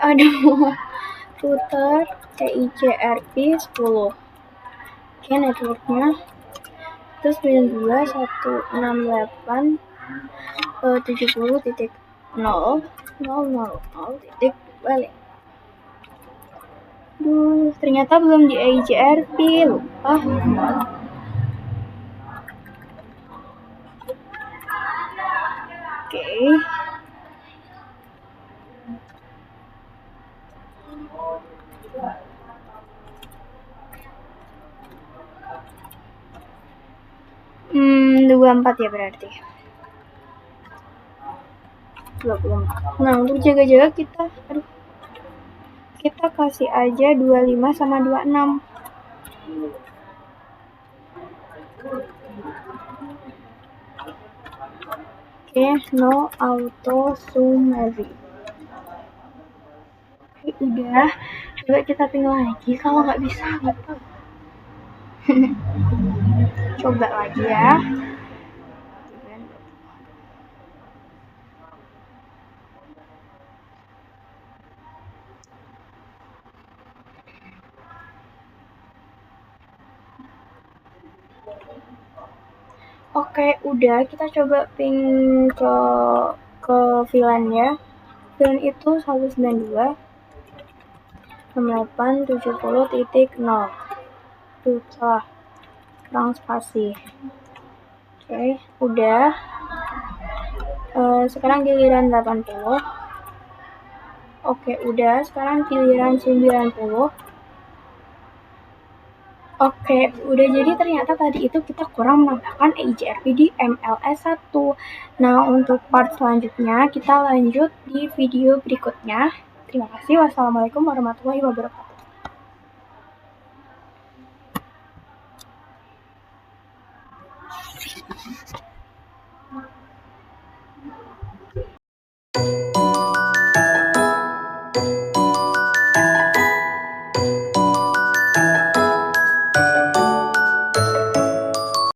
[SPEAKER 1] Aduh. Router EIGRP 10. Oke, networknya terus 92.168.70.0.000.2. Ternyata belum di EIGRP, lupa. Oke. Hmm, 24 ya berarti. 24. Nah, untuk jaga-jaga kita kasih aja 25 sama 26. Oke, no auto summary. Oke, udah. Coba kita ping lagi. Kalau nggak bisa, nggak tahu. Coba lagi ya. Oke, udah, kita coba ping ke VLAN ya. VLAN itu 192.68.70.0. Tuh, salah. Kurang spasi. Oke, udah. Sekarang giliran 80. Oke, udah. Sekarang giliran 90. Oke, udah. Jadi ternyata tadi itu kita kurang menambahkan EIGRP di MLS1. Nah, untuk part selanjutnya kita lanjut di video berikutnya. Terima kasih. Wassalamualaikum warahmatullahi wabarakatuh.